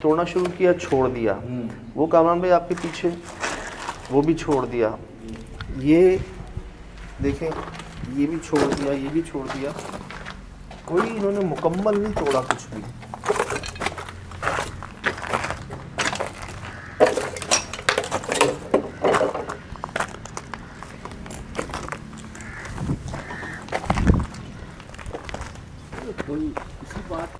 तोड़ना शुरू किया, छोड़ दिया। वो कामरान भाई आपके पीछे, वो भी छोड़ दिया। ये देखें, ये भी छोड़ दिया, ये भी छोड़ दिया। कोई इन्होंने मुकम्मल नहीं तोड़ा कुछ भी। कोई इसी बात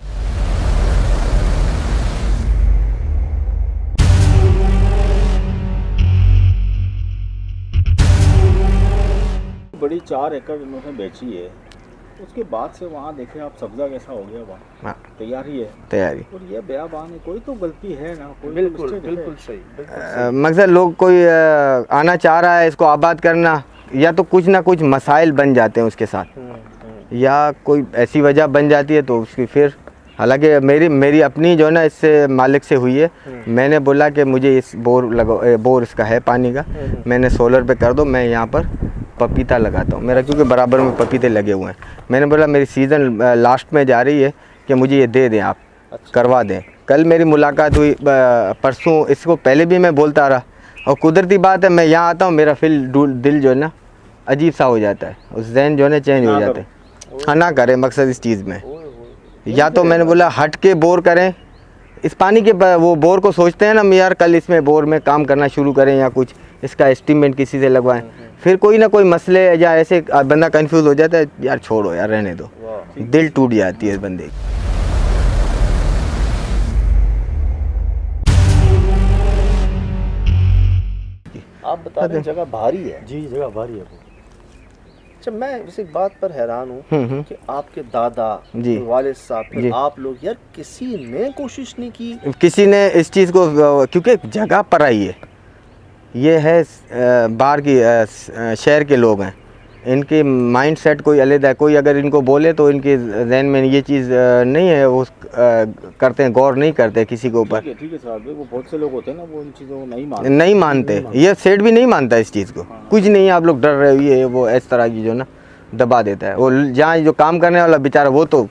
बड़ी 4 एकड़ इन्होंने बेची है। उसके बाद से वहाँ देखे आप, सब्जा कैसा हो गया वहाँ। हाँ, तैयारी है, तैयारी। और ये बयाबान है, कोई तो गलती है ना, कोई बिल्कुल तो बिल्कुल सही, बिल्कुल सही। मकसद लोग कोई आना चाह रहा है इसको आबाद करना, या तो कुछ ना कुछ मसाइल बन जाते हैं उसके साथ, या कोई ऐसी वजह बन जाती है तो उसकी फिर, हालांकि मेरी अपनी जो है ना इससे मालिक से हुई है। मैंने बोला कि मुझे इस बोर इसका है पानी का, मैंने सोलर पे कर दो, मैं यहाँ पर पपीता लगाता हूँ मेरा, क्योंकि बराबर में पपीते लगे हुए हैं। मैंने बोला मेरी सीज़न लास्ट में जा रही है कि मुझे ये दे दें आप, करवा दें। कल मेरी मुलाकात हुई, परसों, इसको पहले भी मैं बोलता रहा। और कुदरती बात है, मैं यहाँ आता हूँ, मेरा दिल जो है ना अजीब सा हो जाता है, उस जहन जो है ना चेंज हो जाते हैं। हाँ, ना करें मकसद इस चीज़ में, या तो मैंने बोला हट के बोर करें इस पानी के, वो बोर को सोचते हैं ना यार कल इसमें बोर में काम करना शुरू करें, या कुछ इसका एस्टीमेट किसी से लगवाएं, फिर कोई ना कोई मसले या ऐसे बंदा कंफ्यूज हो जाता है, यार छोड़ो यार, रहने दो, दिल टूट जाती है इस बंदे की। आप बता रहे हैं जगह भारी है। जी, जगह भारी है वो। अच्छा, मैं इस एक बात पर हैरान हूँ कि आपके दादा, जी, वालिद साहब, जी, फिर आप लोग, यार किसी ने कोशिश नहीं की? किसी ने इस चीज़ को, क्योंकि जगह पर आई है, ये है बाहर की शहर के लोग हैं, इनके माइंड सेट कोई अलग है। कोई अगर इनको बोले तो इनके जहन में ये चीज़ नहीं है, वो करते हैं, गौर नहीं करते किसी के ऊपर। ठीक है साहब, वो बहुत से लोग होते हैं ना, वो इन चीज़ों को नहीं मानते। ये सेठ भी नहीं मानता इस चीज़ को। कुछ नहीं, आप लोग डर रहे हो, ये वो इस तरह की जो ना दबा देता है। वो जहाँ जो काम करने वाला बेचारा, वो तो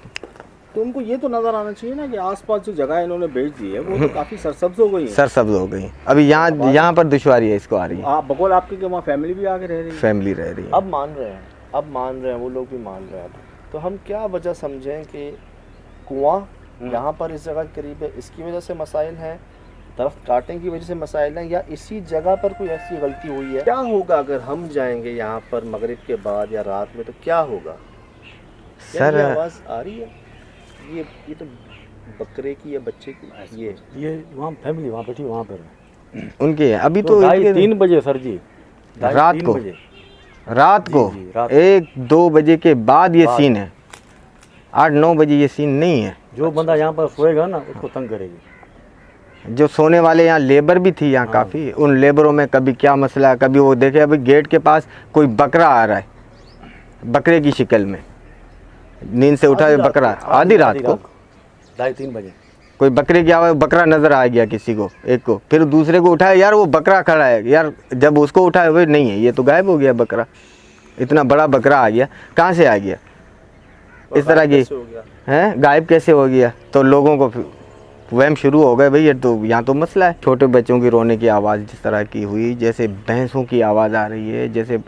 उनको ये तो नज़र आना चाहिए ना कि आसपास जो जगह इन्होंने बेच दी है वो तो काफ़ी सरसब्ज हो गई है। सरसब्ज हो गई। अभी यहाँ पर दुश्वारी है इसको आ रही है। आप बकौल आपके कि वहाँ फैमिली भी आके रह रही है। फैमिली रह रही है। अब मान रहे हैं, अब मान रहे हैं, वो लोग भी मान रहे हैं। तो हम क्या वजह समझें कि कुआं यहाँ पर इस जगह के करीब है, इसकी वजह से मसाइल हैं, दरख्त काटने की वजह से मसाइल हैं, या इसी जगह पर कोई ऐसी गलती हुई है? क्या होगा अगर हम जाएंगे यहाँ पर मगरिब के बाद या रात में, तो क्या होगा? सर, आवाज़ आ रही है, ये तो बकरे की या बच्चे की? ये वहाँ फैमिली वहाँ बैठी, वहाँ पर उनकी है अभी तो 2:30-3 बजे सर जी, रात को, रात को जी, रात 1-2 बजे के बाद ये सीन है। 8-9 बजे ये सीन नहीं है। जो बंदा यहाँ पर सोएगा ना उसको तंग करेगी। जो सोने वाले यहाँ लेबर भी थी यहाँ काफ़ी, उन लेबरों में कभी क्या मसला, कभी वो देखे अभी गेट के पास कोई बकरा आ रहा है, बकरे की शक्ल में, नींद से उठा बकरा, आधी रात को 2:30-3 बजे कोई बकरे की आवाज़, बकरा नज़र आ गया किसी को, एक को, फिर दूसरे को उठाया, यार वो बकरा खड़ा है, यार जब उसको उठाया वो नहीं है, ये तो गायब हो गया बकरा, इतना बड़ा बकरा आ गया, कहाँ से आ गया, इस तरह की है, गायब कैसे हो गया? तो लोगों को वहम शुरू हो गए, भाई ये तो यहाँ तो मसला है। छोटे बच्चों की रोने की आवाज़ जिस तरह की हुई, जैसे भैंसों की आवाज़ आ रही है, जैसे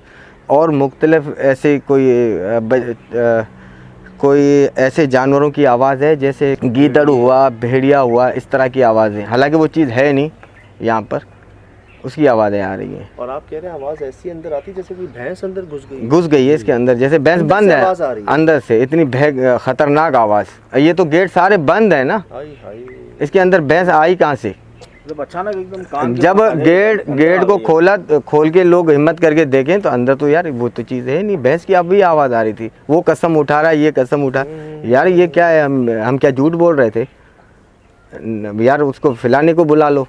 और मुख्तलिफ ऐसे कोई ऐसे जानवरों की आवाज़ है, जैसे गीदड़ हुआ, भेड़िया हुआ, इस तरह की आवाज़ें, हालांकि वो चीज़ है नहीं यहाँ पर, उसकी आवाज़ें आ रही हैं। और आप कह रहे हैं आवाज़ ऐसी अंदर आती जैसे कोई भैंस अंदर घुस गई है इसके अंदर, जैसे भैंस बंद है अंदर से, इतनी खतरनाक आवाज़। ये तो गेट सारे बंद है ना, इसके अंदर भैंस आई कहाँ से? जब अचानक एकदम कान जब गेट को खोल के लोग हिम्मत करके देखें तो अंदर तो यार वो तो चीज़ है नहीं, भैंस की अब भी आवाज़ आ रही थी। वो कसम उठा रहा है, ये कसम उठा, यार ये क्या है, हम क्या झूठ बोल रहे थे यार? उसको फिलाने को बुला लो।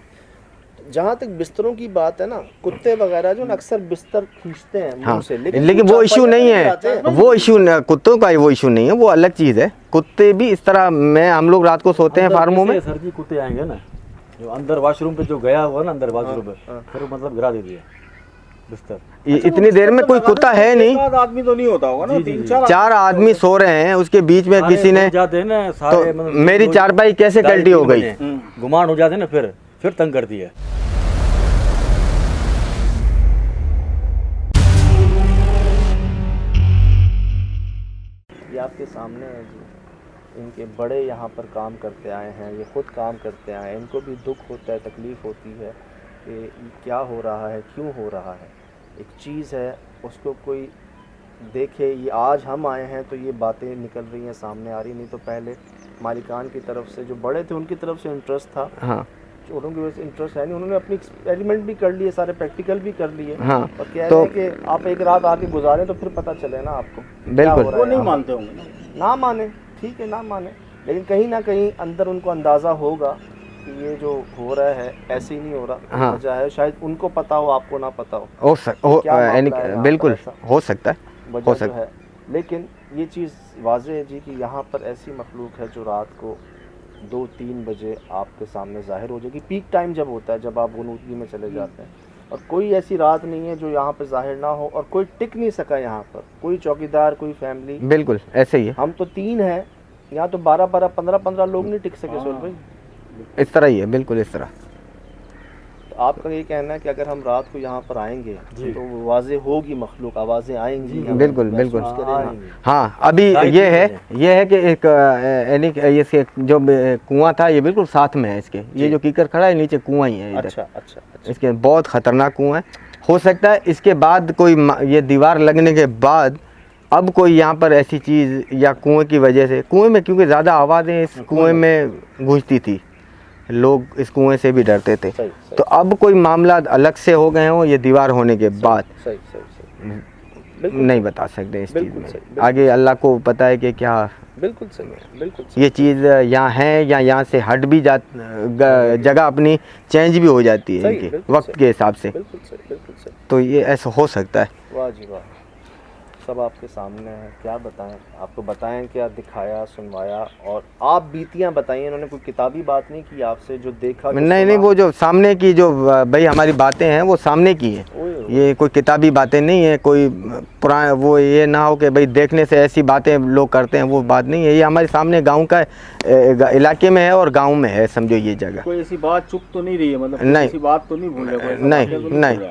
जहाँ तक बिस्तरों की बात है ना, कुत्ते वगैरह जो अक्सर बिस्तर खींचते हैं मुंह से, लेकिन वो इशू नहीं है, वो इशू कुत्तों का वो इशू नहीं है, वो अलग चीज़ है। कुत्ते भी इस तरह में, हम लोग रात को सोते हैं फार्मों में, सर जी कुत्ते आएंगे ना, जो अंदर वॉशरूम पे जो गया हुआ ना, अंदर वॉशरूम पे, फिर मतलब गिरा दे दिया। बिस्तर। इतनी देर में कोई कुत्ता है नहीं, एक आध आदमी तो नहीं होता होगा ना, जी, जी, 3-4 4 आदमी सो रहे हैं, उसके बीच में किसी ने, जाते हैं ना तो सारे, मतलब मेरी चारपाई कैसे गलती हो गई? गुमान हो जाते हैं ना, फिर तंग करती है। ये आपके सामने है जी, इनके बड़े यहाँ पर काम करते आए हैं, ये खुद काम करते आए हैं, इनको भी दुख होता है, तकलीफ़ होती है कि क्या हो रहा है, क्यों हो रहा है। एक चीज़ है, उसको कोई देखे, ये आज हम आए हैं तो ये बातें निकल रही हैं, सामने आ रही, नहीं तो पहले मालिकान की तरफ से जो बड़े थे उनकी तरफ से इंटरेस्ट था, हाँ चोरों की वजह से इंटरेस्ट है नहीं, उन्होंने अपनी एक्सपेरिमेंट भी कर लिए, सारे प्रैक्टिकल भी कर लिए, हाँ, और कह तो रहे हैं कि आप एक रात आके गुजारें तो फिर पता चले ना आपको क्या बिल्कुल। हो रहा वो है नहीं यहाँ पर। मानते होंगे ना। ना माने, ठीक है ना माने, लेकिन कहीं ना कहीं अंदर उनको अंदाज़ा होगा कि ये जो हो रहा है ऐसे ही नहीं हो रहा, हाँ। वजह है शायद उनको पता हो, आपको ना पता हो, क्या मामला यानी है यहाँ बिल्कुल पर, ऐसा हो सकता है, वजह हो जो सकता है। लेकिन ये चीज़ वाज़ेह है जी कि यहाँ पर ऐसी मखलूक है जो रात को 2-3 बजे आपके सामने ज़ाहिर हो जाएगी, पीक टाइम जब होता है, जब आप गुनूदगी में चले जाते हैं, और कोई ऐसी रात नहीं है जो यहाँ पर ज़ाहिर ना हो, और कोई टिक नहीं सका यहाँ पर, कोई चौकीदार, कोई फैमिली, बिल्कुल ऐसे ही है, हम तो 3 हैं, यहाँ तो 12-12, 15-15 लोग नहीं टिक सके सोल भाई। इस तरह ही है, बिल्कुल इस तरह। तो आपका ये कहना है कि अगर हम रात को यहाँ पर आएंगे तो वाज़े होगी मखलूक, आवाज़ें आएंगी, हम बिल्कुल, महसूस बिल्कुल। करेंगे। हाँ, अभी ये है कि एक यानी कि ये जो कुआं था ये बिल्कुल साथ में है इसके, ये जो कीकर खड़ा है नीचे कुआं ही है इधर। अच्छा अच्छा अच्छा, इसके बहुत ख़तरनाक कुआं है। हो सकता है इसके बाद कोई ये दीवार लगने के बाद अब कोई यहाँ पर ऐसी चीज़ या कुएं की वजह से, कुएं में क्योंकि ज़्यादा आवाज़ें इस कुएं में गूंजती थी, लोग इस कुएं से भी डरते थे, सही सही तो अब कोई मामला अलग से हो गए हों ये दीवार होने के बाद, सही सही सही, बिल्कुल नहीं बता सकते इस चीज़ बिल्कुल में। सही, बिल्कुल आगे अल्लाह को पता है कि क्या बिल्कुल सही है, बिल्कुल सही, ये चीज़ यहाँ है या यहाँ से हट भी जगह अपनी चेंज भी हो जाती है सही, इनके बिल्कुल वक्त सही। के हिसाब से, बिल्कुल सही, बिल्कुल सही। तो ये ऐसा हो सकता है। वाह जी वाह, सब आपके सामने है, क्या बताएं आपको, बताएं क्या, दिखाया, सुनवाया, और आप बीतियां बताइए। इन्होंने कोई किताबी बात नहीं की आपसे, जो देखा, जो नहीं, सुना। वो जो सामने की जो भाई हमारी बातें हैं वो सामने की हैं, ओए, ये कोई किताबी बातें नहीं है, कोई पुराना वो ये ना हो कि भाई देखने से ऐसी बातें लोग करते हैं, वो बात नहीं है। ये हमारे सामने गांव का इलाके में है और गांव में है, समझो ये जगह। कोई ऐसी बात चुप तो नहीं रही है, मतलब नहीं। ऐसी बात तो नहीं भूल रहे, नहीं।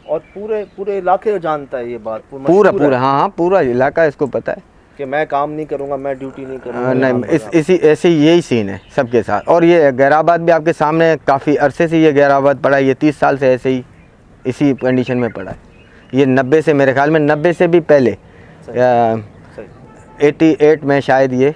और पूरे इलाके जानता है ये बात, पूरा हाँ, पूरा इलाका इसको पता है कि मैं काम नहीं करूंगा, मैं ड्यूटी नहीं करूंगा। नहीं, इसी ऐसे यही सीन है सबके साथ। और ये गैराबाद भी आपके सामने काफ़ी अरसे से ये गैराबाद पड़ा है, ये 30 साल से ऐसे ही इसी कंडीशन में पड़ा है। ये 90 से, मेरे ख्याल में 90 से भी पहले, 88 में शायद ये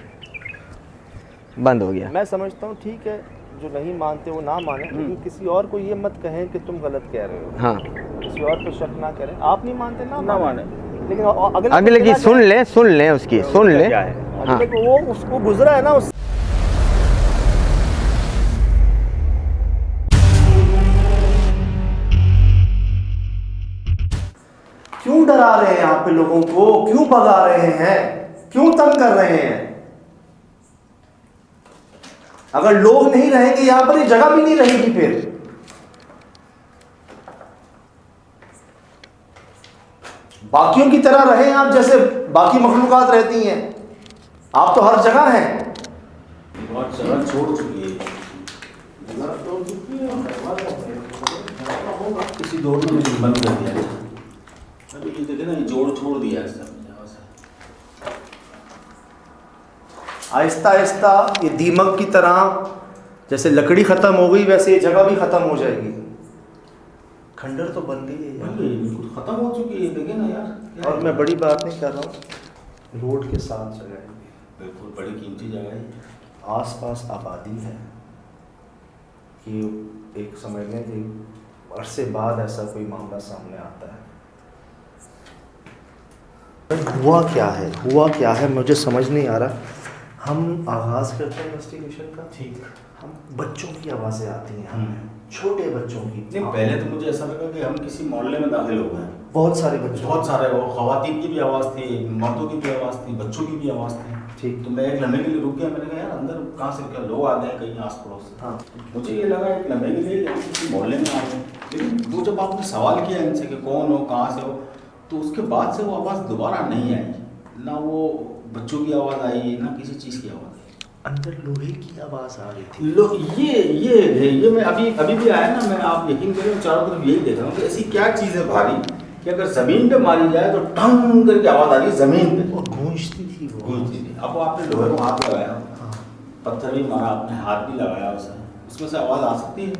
बंद हो गया। मैं समझता हूँ ठीक है, जो नहीं मानते वो ना माने, लेकिन किसी और को ये मत कहें कि तुम गलत कह रहे हो, हाँ, किसी और पे शक ना करें। आप नहीं मानते ना माने, लेकिन अगले की सुन लें उसकी, सुन लें। अगले को वो उसको गुजरा है ना, उस क्यों डरा रहे हैं यहाँ पे लोगों को, क्यों भगा रहे हैं, क्यों तंग कर रहे हैं? अगर लोग नहीं रहेंगे यहाँ पर, ये जगह भी नहीं रहेगी फिर। बाकियों की तरह रहें आप, जैसे बाकी मखलूकात रहती हैं। आप तो हर जगह हैं। बहुत जगह छोड़ चुकी है, किसी दौर में बंद कर दिया। अभी ये देखे ना, ये जोड़ छोड़ दिया है सब। आहिस्ता आहिस्ता ये दीमक की तरह, जैसे लकड़ी ख़त्म हो गई वैसे ये जगह भी ख़त्म हो जाएगी। खंडर तो बन गई है, बिल्कुल खत्म हो चुकी है, देखे ना यार। और मैं बड़ी बात नहीं कर रहा हूँ, रोड के साथ जगह है, बिल्कुल बड़ी कीमती जगह है, आसपास आबादी है, कि एक समझ लें कि अरसे बाद ऐसा कोई मामला सामने आता है। हुआ क्या है मुझे समझ नहीं आ रहा। हम आगाज़ करते हैं इन्वेस्टिगेशन का, ठीक, हम बच्चों की आवाज़ें आती हैं हमें, छोटे बच्चों की। नहीं, पहले तो मुझे ऐसा लगा कि हम किसी मोहल्ले में दाखिल हो गए। बहुत सारे बच्चे, बहुत सारे, वो ख़वातीन की भी आवाज़ थी, मर्दों की भी आवाज़ थी, बच्चों की भी आवाज़ थी। ठीक। तो मैं एक लम्हे के लिए रुक गया, मैंने कहा यार अंदर कहाँ से क्या लोग आ गए कहीं आस पड़ोस से। हाँ। मुझे ये लगा एक लम्हे के लिए किसी मोहल्ले में आ गए, लेकिन वो जब आपने सवाल किया इनसे कि कौन हो कहाँ से हो, तो उसके बाद से वो आवाज़ दोबारा नहीं आई, ना वो बच्चों की आवाज़ आई ना किसी चीज़ की आवाज़ आई। अंदर लोहे की आवाज़ आ रही थी। ये मैं अभी भी आया ना, मैं आप यकीन करें चारों तरफ यही देख रहा हूँ कि ऐसी क्या चीज़ है भारी कि अगर ज़मीन पे मारी जाए तो टंग करके आवाज़ आ रही है ज़मीन पे, और गूंजती थी वो। गूंजती थी। अब आपने लोहे को हाथ लगाया, पत्थर भी मारा आपने, हाथ भी लगाया उसे, उसमें से आवाज़ आ सकती है।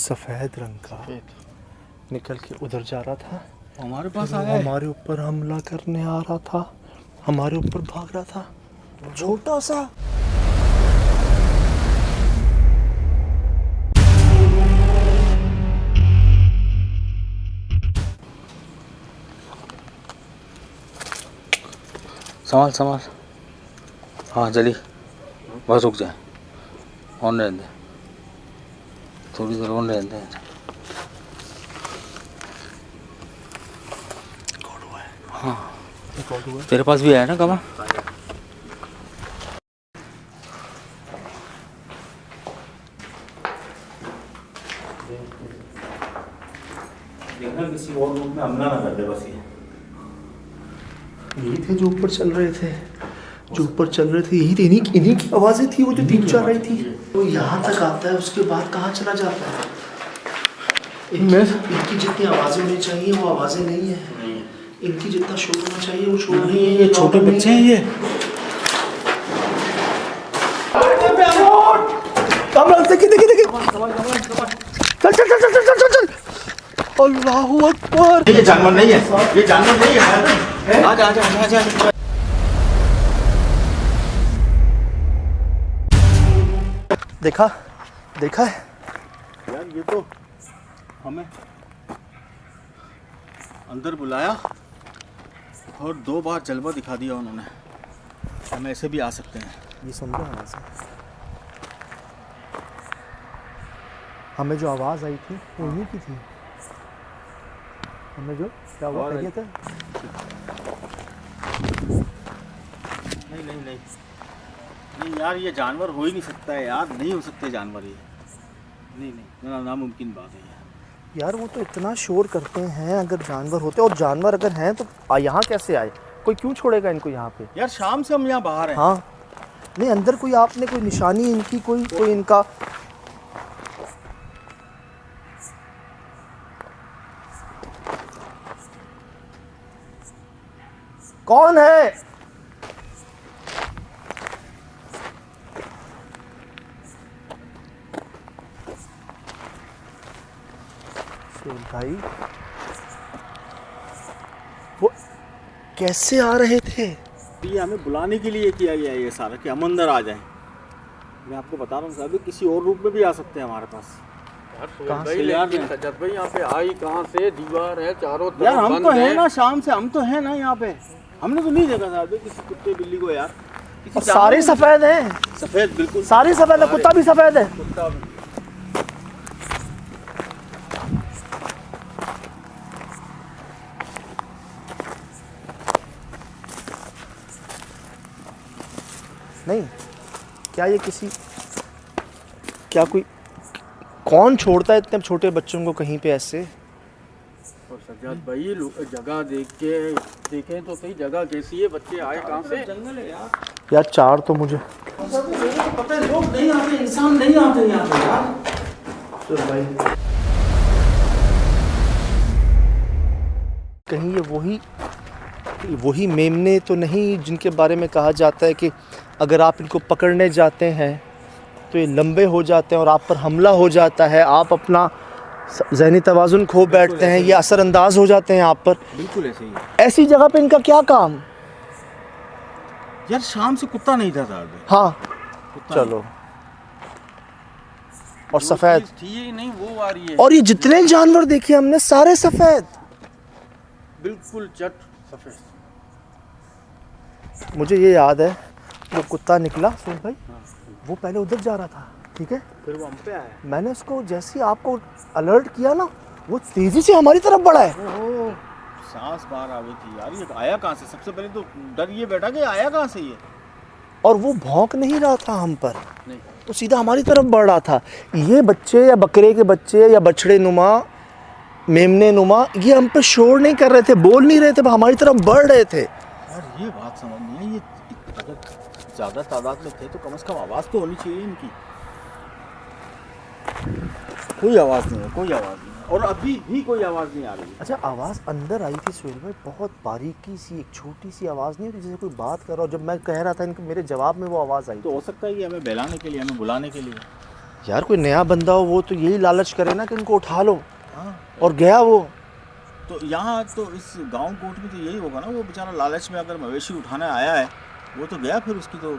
सफ़ेद रंग का निकल के उधर जा रहा था, हमारे पास वो हमारे ऊपर हमला करने आ रहा था, हमारे ऊपर भाग रहा था, छोटा सा। संभाल हाँ जल्दी, बस रुक जाए, ऑन रहने दे, थोड़ी देर ऑन रहने दे। हाँ तेरे पास भी आया ना कमा? देखना किसी और रूप में हमला ना कर दे बस। यही थे जो ऊपर चल रहे थे, यही थे, इन्हीं की आवाज़ें थी वो जो दीप जा रही थी। वो यहाँ तक आता है, उसके बाद कहाँ चला जाता है? इनकी जितनी आवाज़ें होनी चाहिए वो आवाज़ें नहीं है, इनकी जितना शोर होना चाहिए वो शोर नहीं है। ये छोटे बच्चे हैं ये। चल अल्लाहू अकबर। ये जानवर नहीं है, ये जानवर नहीं है। आजा। देखा है यार ये तो हमें अंदर बुलाया और 2 बार जलवा दिखा दिया उन्होंने, हम ऐसे भी आ सकते हैं। ये समझा आवाज़ है। हमें जो आवाज़ आई थी वो इन्हीं की थी। हमें जो क्या हुआ कह था? नहीं यार, ये जानवर हो ही नहीं सकता है यार, नहीं हो सकते जानवर ये, नहीं नामुमकिन बात है यार। वो तो इतना शोर करते हैं, अगर जानवर होते और जानवर अगर हैं तो यहाँ कैसे आए? कोई क्यों छोड़ेगा इनको यहाँ पे? यार शाम से हम यहाँ बाहर हैं। हाँ नहीं, अंदर कोई आपने कोई निशानी इनकी कोई इनका कौन है? भाई वो कैसे आ रहे थे? ये हमें बुलाने के लिए किया गया ये सारा कि हम अंदर आ जाएं। मैं आपको बता रहा हूँ साहब, किसी और रूप में भी आ सकते हैं हमारे पास। कहाँ से यार सज्जद भाई यहाँ पे आई कहाँ से? दीवार है चारों तरफ, यार हम बंद तो है ना, शाम से हम तो है ना यहाँ पे, हमने तो नहीं देखा साहब किसी कुत्ते बिल्ली को यार। और सारे सफेद हैं, सफेद बिल्कुल सारे सफेद है, कुत्ता भी सफेद है। कुत्ता भी। नहीं क्या ये क्या कोई कौन छोड़ता है इतने छोटे बच्चों को कहीं पे ऐसे? और सज्जाद भाई जगह देखें तो सही, जगह कैसी है, बच्चे आए कहाँ से? जंगल है यार। यार चार तो मुझे पता है, लोग नहीं आते, इंसान नहीं आते यहाँ पे यार। तो भाई कहीं ये वही मेमने तो नहीं जिनके बारे में कहा जाता है कि अगर आप इनको पकड़ने जाते हैं तो ये लंबे हो जाते हैं और आप पर हमला हो जाता है, आप अपना ज़हनी तवाज़ुन खो बैठते हैं, ये असरअंदाज हो जाते हैं आप पर। बिल्कुल ऐसे ही। ऐसी जगह पे इनका क्या काम? यार शाम से कुत्ता नहीं था साहब। हाँ चलो, और सफ़ेद थी नहीं, वो आ रही है। और ये जितने जानवर देखे हमने सारे सफ़ेद, बिल्कुल चट सफ़ेद। मुझे ये याद है वो कुत्ता निकला सुन भाई, वो पहले उधर जा रहा था, ठीक है, फिर वो हम पे आया। मैंने उसको जैसे ही आपको अलर्ट किया ना, वो तेजी से हमारी तरफ बढ़ा है। ओहो, सांस बाहर आ गई थी यार। ये आया कहाँ से? सबसे पहले तो डर ये बैठा कि आया कहाँ से ये। और वो भौंक नहीं रहा था हम पर, नहीं, वो सीधा हमारी तरफ बढ़ रहा था। ये बच्चे या बकरे के बच्चे या बछड़े नुमा, मेमने नुमा, ये हम पे शोर नहीं कर रहे थे, बोल नहीं रहे थे, वो हमारी तरफ बढ़ रहे थे। यार ये बात समझ नहीं आई, ये अगर ज़्यादा तादाद में थे तो कम से कम आवाज़ तो होनी चाहिए इनकी। कोई आवाज़ नहीं है, कोई आवाज़ नहीं है, और अभी भी कोई आवाज़ नहीं आ रही है। अच्छा, आवाज़ अंदर आई थी सुहेल भाई, बहुत बारीकी सी, एक छोटी सी आवाज़ नहीं होती जैसे कोई बात कर रहा हो। जब मैं कह रहा था इनको, मेरे जवाब में वो आवाज़ आई। तो हो सकता है कि हमें बहलाने के लिए, हमें बुलाने के लिए। यार कोई नया बंदा हो वो तो यही लालच करे ना कि इनको उठा लो, हाँ, और गया वो। तो यहाँ तो इस गांव कोट में तो यही होगा ना, वो बेचारा लालच में अगर मवेशी उठाने आया है वो तो गया, फिर उसकी तो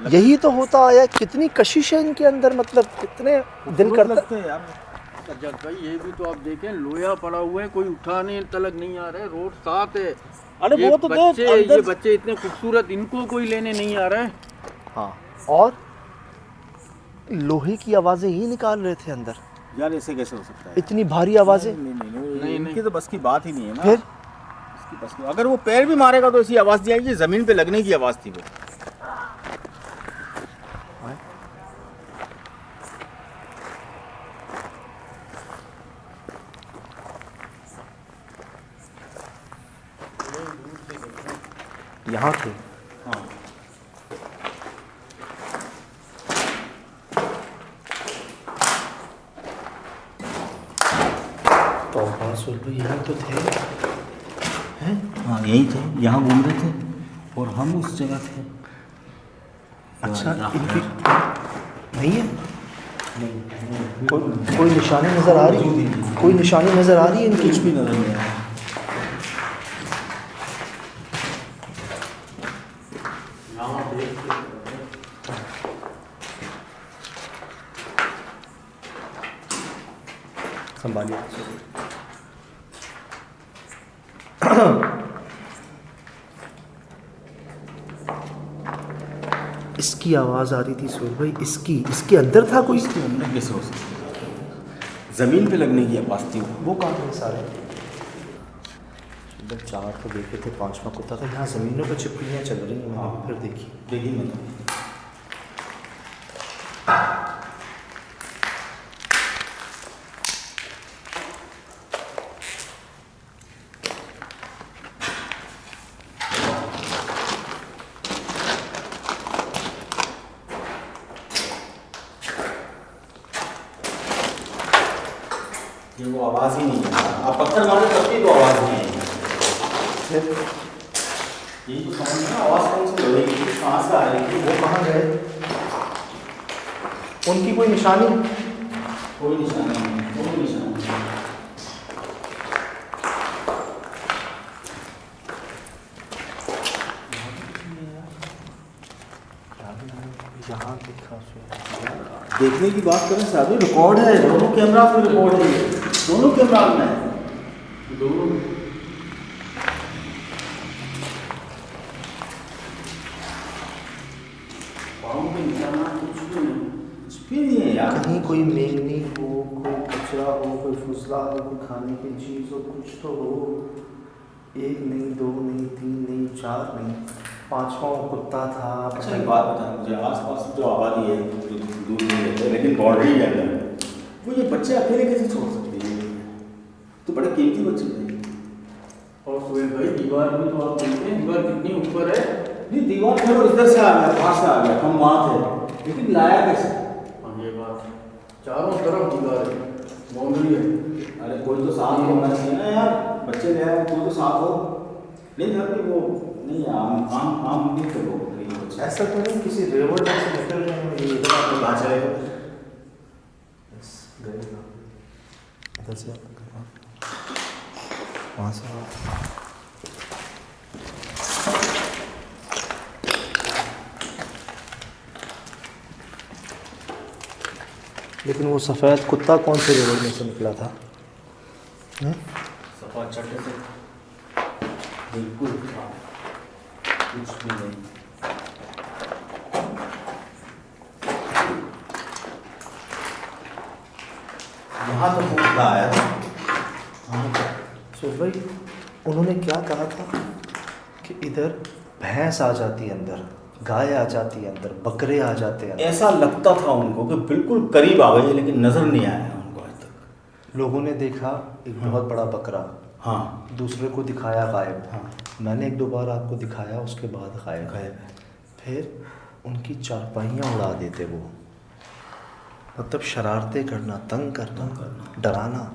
यही तो होता आया। कितनी कशिश है इनके अंदर, मतलब कितने दिल करता लगते हैं यार। सज्जाद भाई ये भी तो आप देखें, लोया पड़ा हुआ है, कोई उठाने तलक नहीं आ रहा है, रोड साफ है। अरे ये वो तो देख बच्चे, अंदर ये बच्चे इतने खूबसूरत, इनको कोई लेने नहीं आ रहा है। हाँ, और लोहे की आवाज़ें ही निकाल रहे थे अंदर। यार, ऐसे कैसे हो सकता है? इतनी भारी आवाज़ें। नहीं, इनकी तो बस की बात ही नहीं है ना। फिर इसकी बस की, अगर वो पैर भी मारेगा तो ऐसी आवाज़ नहीं आएगी, ज़मीन पे लगने की आवाज़ थी वो। यहाँ थे। हाँ, तो यहाँ तो थे। हाँ यही थे, यहाँ घूम रहे थे और हम उस जगह थे। अच्छा, इनकी नहीं है, कोई निशानी नज़र आ रही? कोई निशानी नज़र आ रही है इनकी? कुछ भी नजर नहीं आया। संभालिए। इसकी आवाज़ आ रही थी सुहेल भाई, इसके अंदर था कोई। इसके अंदर कैसे हो सकता है? ज़मीन पे लगने की आवाज़ थी वो कहाँ थे सारे? इधर 4 तो देखे थे, 5वां कुत्ता था। यहाँ ज़मीनों पर छिपकलियाँ चल रही हैं, मैंने फिर देखी। देखिए मतलब ये वो आवाज़ ही नहीं है। आप पत्थर मारे तब भी तो आवाज़ नहीं आएगी। यही तो समझ में आवाज़ कौन सी हो रही थी, कहाँ से आ रही थी? वो कहाँ गए? उनकी कोई निशानी? कोई निशान नहीं, कोई निशान नहीं। यहाँ देखा देखने की बात करें साहब, रिकॉर्ड है, दोनों कैमरा में रिकॉर्ड है, दोनों कैमरा में है, दोनों। कुछ भी नहीं है यार। कहीं कोई मेंगनी हो, कोई कचरा हो, कोई फुसला हो, कोई खाने की चीज़ हो, कुछ तो हो। 1 नहीं, 2 नहीं, 3 नहीं, 4 नहीं, 5वां कुत्ता था। अच्छा एक बात बता मुझे, आसपास जो आबादी है जो दूर नहीं रहते लेकिन बाउंड्री के अंदर, वो ये बच्चे अकेले कैसे छोड़ सकते हैं? तो बड़े कीमती बच्चे थे। और सुहेल भाई दीवार में तो आप देखते हैं, दीवार कितनी ऊपर है। नहीं, दीवार चलो इधर से आ गया, वहाँ से आ गया, हम वहाँ थे, लेकिन लाया कैसे? हाँ ये बात, चारों तरफ दीवार है, बाउंड्री है। अरे कोई तो साथ होना चाहिए ना यार, बच्चे ले आए, कोई तो साथ हो। नहीं घर पे वो नहीं, आम नहीं करो। ऐसा तो नहीं किसी रेवड़ से निकल रहे हैं ये इधर आपको कहाँ चलेगा? इधर से वहाँ से लेकिन वो सफ़ेद कुत्ता कौन से रेवड़ में से निकला था? सफा चट्टे से बिल्कुल कुछ भी नहीं। यहाँ तो खुला आया था। सुरेश भाई, उन्होंने क्या कहा था कि इधर भैंस आ जाती है अंदर, गाय आ जाती है अंदर, बकरे आ जाते हैं अंदर। ऐसा लगता था उनको कि बिल्कुल करीब आ गई है, लेकिन नजर नहीं आया उनको आज तक। लोगों ने देखा एक बहुत बड़ा बकरा, हाँ दूसरे को दिखाया गायब। हाँ। मैंने एक दो बार आपको दिखाया, उसके बाद गायब। फिर उनकी चारपाइयाँ उड़ा देते वो, मतलब शरारतें करना, तंग करना, डराना।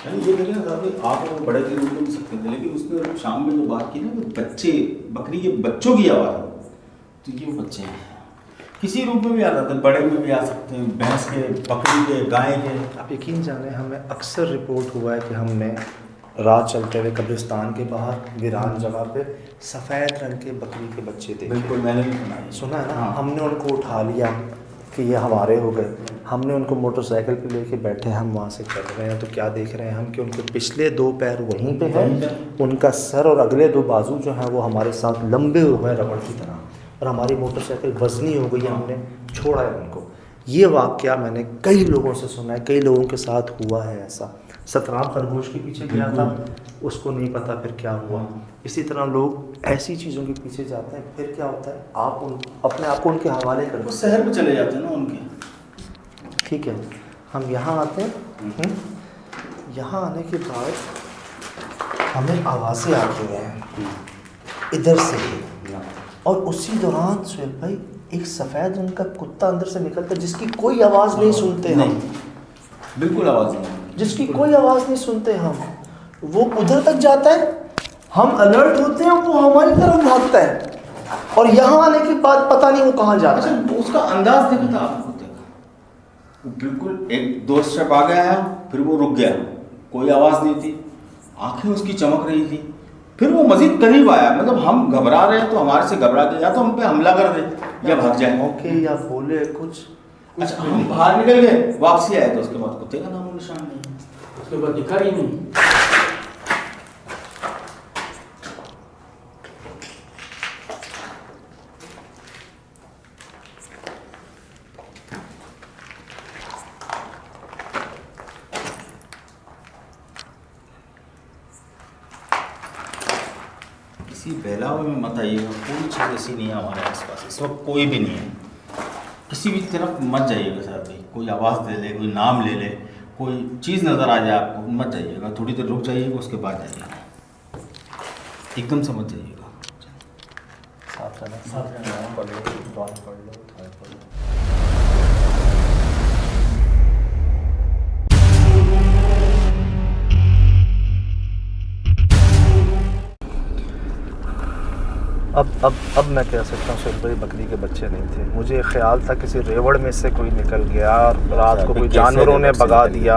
यानी ये देखिए ना, आप वो बड़े के रूप में सकते थे, लेकिन उसने शाम में जो बात की ना, वो बच्चे, बकरी के बच्चों की आवाज़, तो ये वो बच्चे हैं। किसी रूप में भी आ सकते हैं, बड़े में भी आ सकते हैं, भैंस के, बकरी के, गाय के। आप यकीन जाने, हमें अक्सर रिपोर्ट हुआ है कि हमने रात चलते हुए कब्रिस्तान के बाहर वीरान जगह पे सफ़ेद रंग के बकरी के बच्चे देखे। बिल्कुल, मैंने भी सुना है। सुना है ना? हाँ। हमने उनको उठा लिया कि ये हमारे हो गए। हमने उनको मोटरसाइकिल पे लेके बैठे, हम वहाँ से चल रहे हैं, तो क्या देख रहे हैं हम कि उनके पिछले 2 पैर वहीं पे हैं, उनका सर और अगले 2 बाजू जो हैं वो हमारे साथ लंबे हुए हैं रबड़ की तरह, और हमारी मोटरसाइकिल वज़नी हो गई है, हमने छोड़ा है उनको। ये वाक़या मैंने कई लोगों से सुना है, कई लोगों के साथ हुआ है ऐसा। सतराम खरगोश के पीछे गया था, उसको नहीं पता फिर क्या हुआ। इसी तरह लोग ऐसी चीज़ों के पीछे जाते हैं, फिर क्या होता है, आप अपने आप को उनके हवाले कर वो दो। शहर में चले जाते हैं ना उनके। ठीक है, हम यहाँ आते हैं। यहाँ आने के बाद हमें आवाज़ें आती हैं इधर से ही, और उसी दौरान सुहेल भाई एक सफ़ेद उनका कुत्ता अंदर से निकलता है, जिसकी कोई आवाज़ नहीं सुनते हम, बिल्कुल आवाज़ नहीं, जिसकी कोई आवाज़ नहीं सुनते हम। वो उधर तक जाता है, हम अलर्ट होते हैं, वो हमारी तरफ भागता है, और यहाँ आने के बाद पता नहीं वो कहाँ जाता है। अच्छा उसका अंदाज देखा था आपको? वो बिल्कुल एक 2 स्टेप आ गया है, फिर वो रुक गया, कोई आवाज़ नहीं थी, आंखें उसकी चमक रही थी, फिर वो मजीद करीब आया। मतलब हम घबरा रहे हैं तो हमारे से घबरा के या तो हम पे हमला कर दे या भाग जाए। ओके, या बोले कुछ। अच्छा हम बाहर निकल गए, वापसी आए तो उसके बाद कुत्ते का नाम निशान नहीं, उसके बाद दिखा ही नहीं। किसी बहलावे में मत आइएगा, कोई चीज़ ऐसी नहीं है हमारे आसपास इस वक्त, कोई भी नहीं है। किसी भी तरफ मत जाइएगा साहब भाई, कोई आवाज़ दे ले, कोई नाम ले ले, कोई चीज़ नज़र आ जाए आपको, मत जाइएगा, थोड़ी देर रुक जाइएगा, उसके बाद जाइएगा, एकदम से मत जाइएगा। साथ रहना, पढ़ लो, दुआ पढ़ लो, दुआ पढ़ लो। अब मैं कह सकता हूँ सुहेल भाई, बकरी के बच्चे नहीं थे। मुझे ख्याल था किसी रेवड़ में से कोई निकल गया, और रात को कोई जानवरों ने भगा दिया,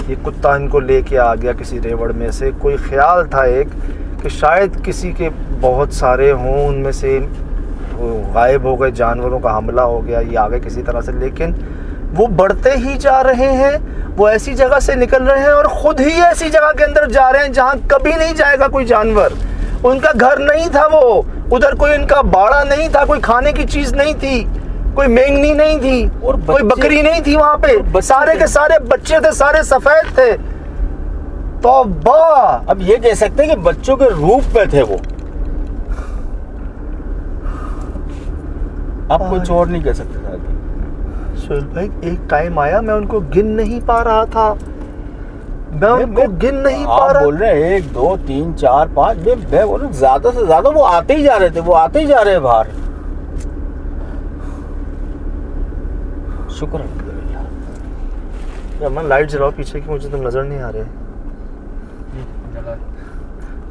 ये कुत्ता इनको लेके आ गया किसी रेवड़ में से। कोई ख्याल था एक कि शायद किसी के बहुत सारे हों, उनमें से गायब हो गए, जानवरों का हमला हो गया, ये आ गए किसी तरह से। लेकिन वो बढ़ते ही जा रहे हैं, वो ऐसी जगह से निकल रहे हैं और ख़ुद ही ऐसी जगह के अंदर जा रहे हैं जहाँ कभी नहीं जाएगा कोई जानवर। उनका घर नहीं था वो, उधर कोई इनका बाड़ा नहीं था, कोई खाने की चीज़ नहीं थी, कोई मेंगनी नहीं थी, और कोई बकरी नहीं थी वहाँ पे। सारे के सारे बच्चे थे, सारे सफ़ेद थे। तौबा! अब ये कह सकते हैं कि बच्चों के रूप में थे वो, आप कुछ और नहीं कह सकते साहब। सुहेल भाई, एक टाइम आया मैं उनको गिन नहीं पा रहा था, मैं उनको गिन नहीं पा रहा। बोल रहे हैं 1 2 3 4 5, मैं बोल रहा हूँ ज्यादा से ज्यादा वो आते ही जा रहे थे, वो आते ही जा रहे हैं बाहर। शुक्र है। अमन लाइट जलाओ पीछे की, मुझे तुम नजर नहीं आ रहे।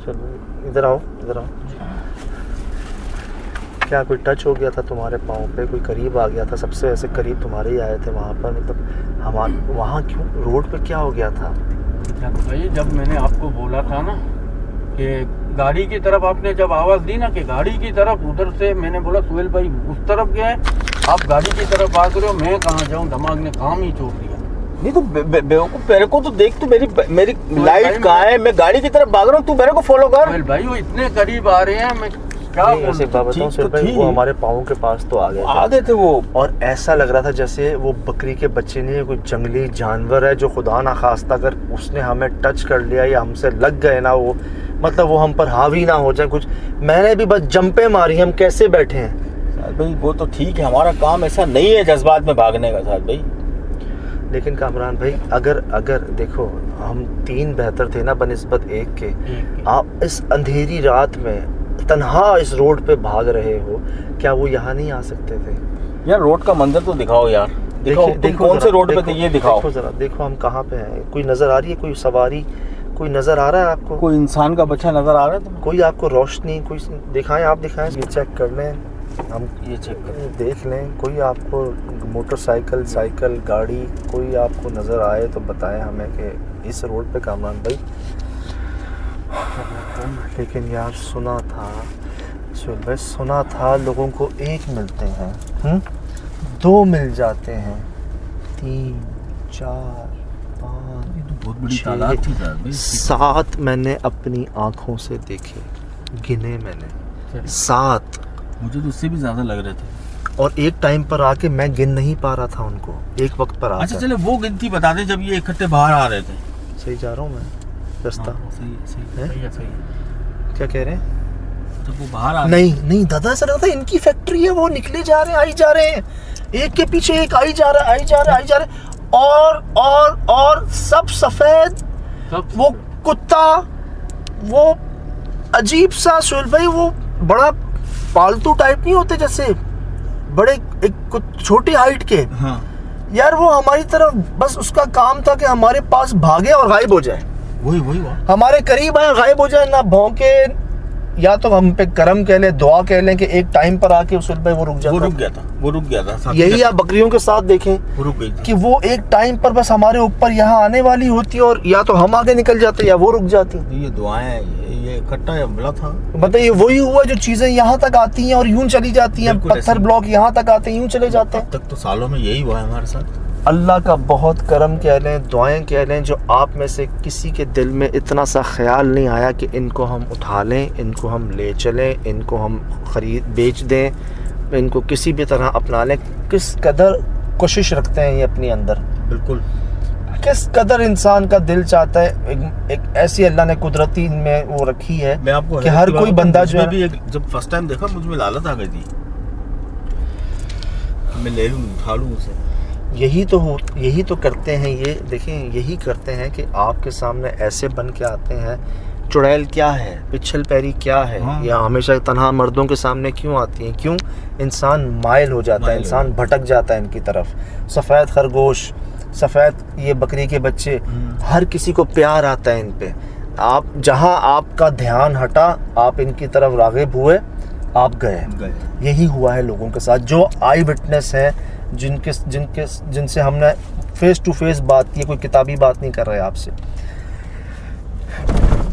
चलो इधर आओ, इधर आओ। क्या कोई टच हो गया था तुम्हारे पाँव पे, कोई करीब आ गया था? सबसे ऐसे करीब तुम्हारे ही आए थे वहाँ पर, मतलब हमारे वहाँ क्यों, रोड पे क्या हो गया था? भाई जब मैंने आपको बोला था ना कि गाड़ी की तरफ, आपने जब आवाज़ दी ना कि गाड़ी की तरफ, उधर से मैंने बोला सुहेल भाई उस तरफ गए, आप गाड़ी की तरफ भाग रहे हो, मैं कहाँ जाऊँ, दिमाग ने काम ही छोड़ दिया। नहीं तो बेवकूफ, मेरे को तो देख, तू मेरी मेरी भाई, लाइट कहाँ है, मैं गाड़ी की तरफ भाग रहा हूँ, तू मेरे को फॉलो कर। सोहेल भाई वो इतने करीब आ रहे हैं, मैं क्या नहीं, बोलूं? ऐसे बात बताऊं ठीक सुहेल तो भाई, थी। वो हमारे पाँव के पास तो आ गए आ गए थे वो। और ऐसा लग रहा था जैसे वो बकरी के बच्चे नहीं है, कोई जंगली जानवर है जो खुदा ना खास्ता कर उसने हमें टच कर लिया या हमसे लग गए ना, वो मतलब वो हम पर हावी ना हो जाए कुछ। मैंने भी बस जंपे मारी, हम कैसे बैठे हैं। साहब भाई वो तो ठीक है, हमारा काम ऐसा नहीं है जज्बात में भागने का साहब भाई। लेकिन कामरान भाई, अगर देखो हम 3 बेहतर थे ना बनिस्बत 1 के। आप इस अंधेरी रात में तन्हा इस रोड पे भाग रहे हो, क्या वो यहाँ नहीं आ सकते थे? यार रोड का मंजर तो दिखाओ यार, दिखाओ तुम कौन से रोड पे थे ये दिखाओ। देखो जरा, देखो हम कहाँ पे हैं। कोई नजर आ रही है, कोई सवारी, कोई नजर आ रहा है आपको? कोई इंसान का बच्चा नजर आ रहा है तुम्हें? कोई आपको रोशनी कोई दिखाएं, आप दिखाएं, ये चेक कर लें, हम ये चेक करो। देख लें। कोई आपको मोटरसाइकिल, साइकिल, गाड़ी कोई आपको नज़र आए तो बताएं हमें कि इस रोड पे कामरान भाई। लेकिन यार सुना था सुहेल भाई, सुना था लोगों को 1 मिलते हैं, 2 मिल जाते हैं, 3, 4, 5, बहुत बड़ी 6, तादाद थी साहब भाई। 7 मैंने अपनी आंखों से देखे, गिने मैंने 7। मुझे तो उससे भी ज्यादा लग रहे थे। और एक टाइम पर आके मैं गिन नहीं पा रहा था उनको, एक वक्त पर अच्छा आकर। चले वो गिनती बता दे जब ये इकट्ठे बाहर आ रहे थे। सही जा रहा हूँ मैं रास्ता? हाँ, सही है, सही है। है? सही है, सही है। क्या कह रहे हैं? जब वो बाहर आ नहीं दादा, ऐसा लगता है इनकी फैक्ट्री है, वो निकले जा रहे हैं, आई जा रहे हैं, एक के पीछे एक आई जा रहा है, आई जा रहा है, आई जा रहा है, और सब सफेद। सब वो कुत्ता, वो अजीब सा सुहेल भाई, वो बड़ा पालतू टाइप नहीं होते जैसे बड़े, एक छोटी हाइट के। हाँ यार वो हमारी तरफ बस उसका काम था कि हमारे पास भागे और गायब हो जाए, वही हुआ। हमारे करीब आए गायब हो जाए, ना भौंके, या तो हम पे करम कह लें, दुआ कह लें कि एक टाइम पर आके उस भाई वो रुक जाता। वो रुक गया था साथी यही आप बकरियों के साथ देखें वो रुक गई थी। कि वो एक टाइम पर बस हमारे ऊपर यहाँ आने वाली होती और या तो हम आगे निकल जाते या वो रुक जाती। ये दुआएं, ये इकट्ठा हमला था। बताइए, वही हुआ जो चीजें यहाँ तक आती हैं और यूं चली जाती हैं, बिल्कुल पत्थर ऐसे। ब्लॉक यहाँ तक आते हैं, यूं चले जाते हैं। अब तक तो सालों में यही हुआ है हमारे साथ। अल्लाह का बहुत करम कह लें, दुआएं कह लें, जो आप में से किसी के दिल में इतना सा ख्याल नहीं आया कि इनको हम उठा लें, इनको हम ले चलें, इनको हम बेच दें, इनको किसी भी तरह अपना लें। किस कदर कोशिश रखते हैं ये अपनी अंदर, बिल्कुल। किस कदर इंसान का दिल चाहता है। एक ऐसी अल्लाह ने कुदरती में वो रखी है मैं आपको कि हर कोई बंदा जो है भी जब फर्स्ट टाइम देखा मुझ में लालच आ गई थी, मैं ले लूँ, उठा लूँ उसे। यही तो करते हैं ये। देखें, यही करते हैं कि आपके सामने ऐसे बन के आते हैं। चुड़ैल क्या है, पिछल पैरी क्या है, हाँ। या हमेशा तन्हा मर्दों के सामने क्यों आती हैं? क्यों? इंसान माइल हो जाता है, इंसान भटक जाता है इनकी तरफ। सफ़ेद खरगोश, सफ़ेद ये बकरी के बच्चे, हर किसी को प्यार आता है इन पे। आप जहाँ आपका ध्यान हटा, आप इनकी तरफ राग़िब हुए, आप गए। यही हुआ है लोगों के साथ जो आई विटनेस हैं, जिनसे हमने फेस टू फेस बात की, कोई किताबी बात नहीं कर रहे आपसे।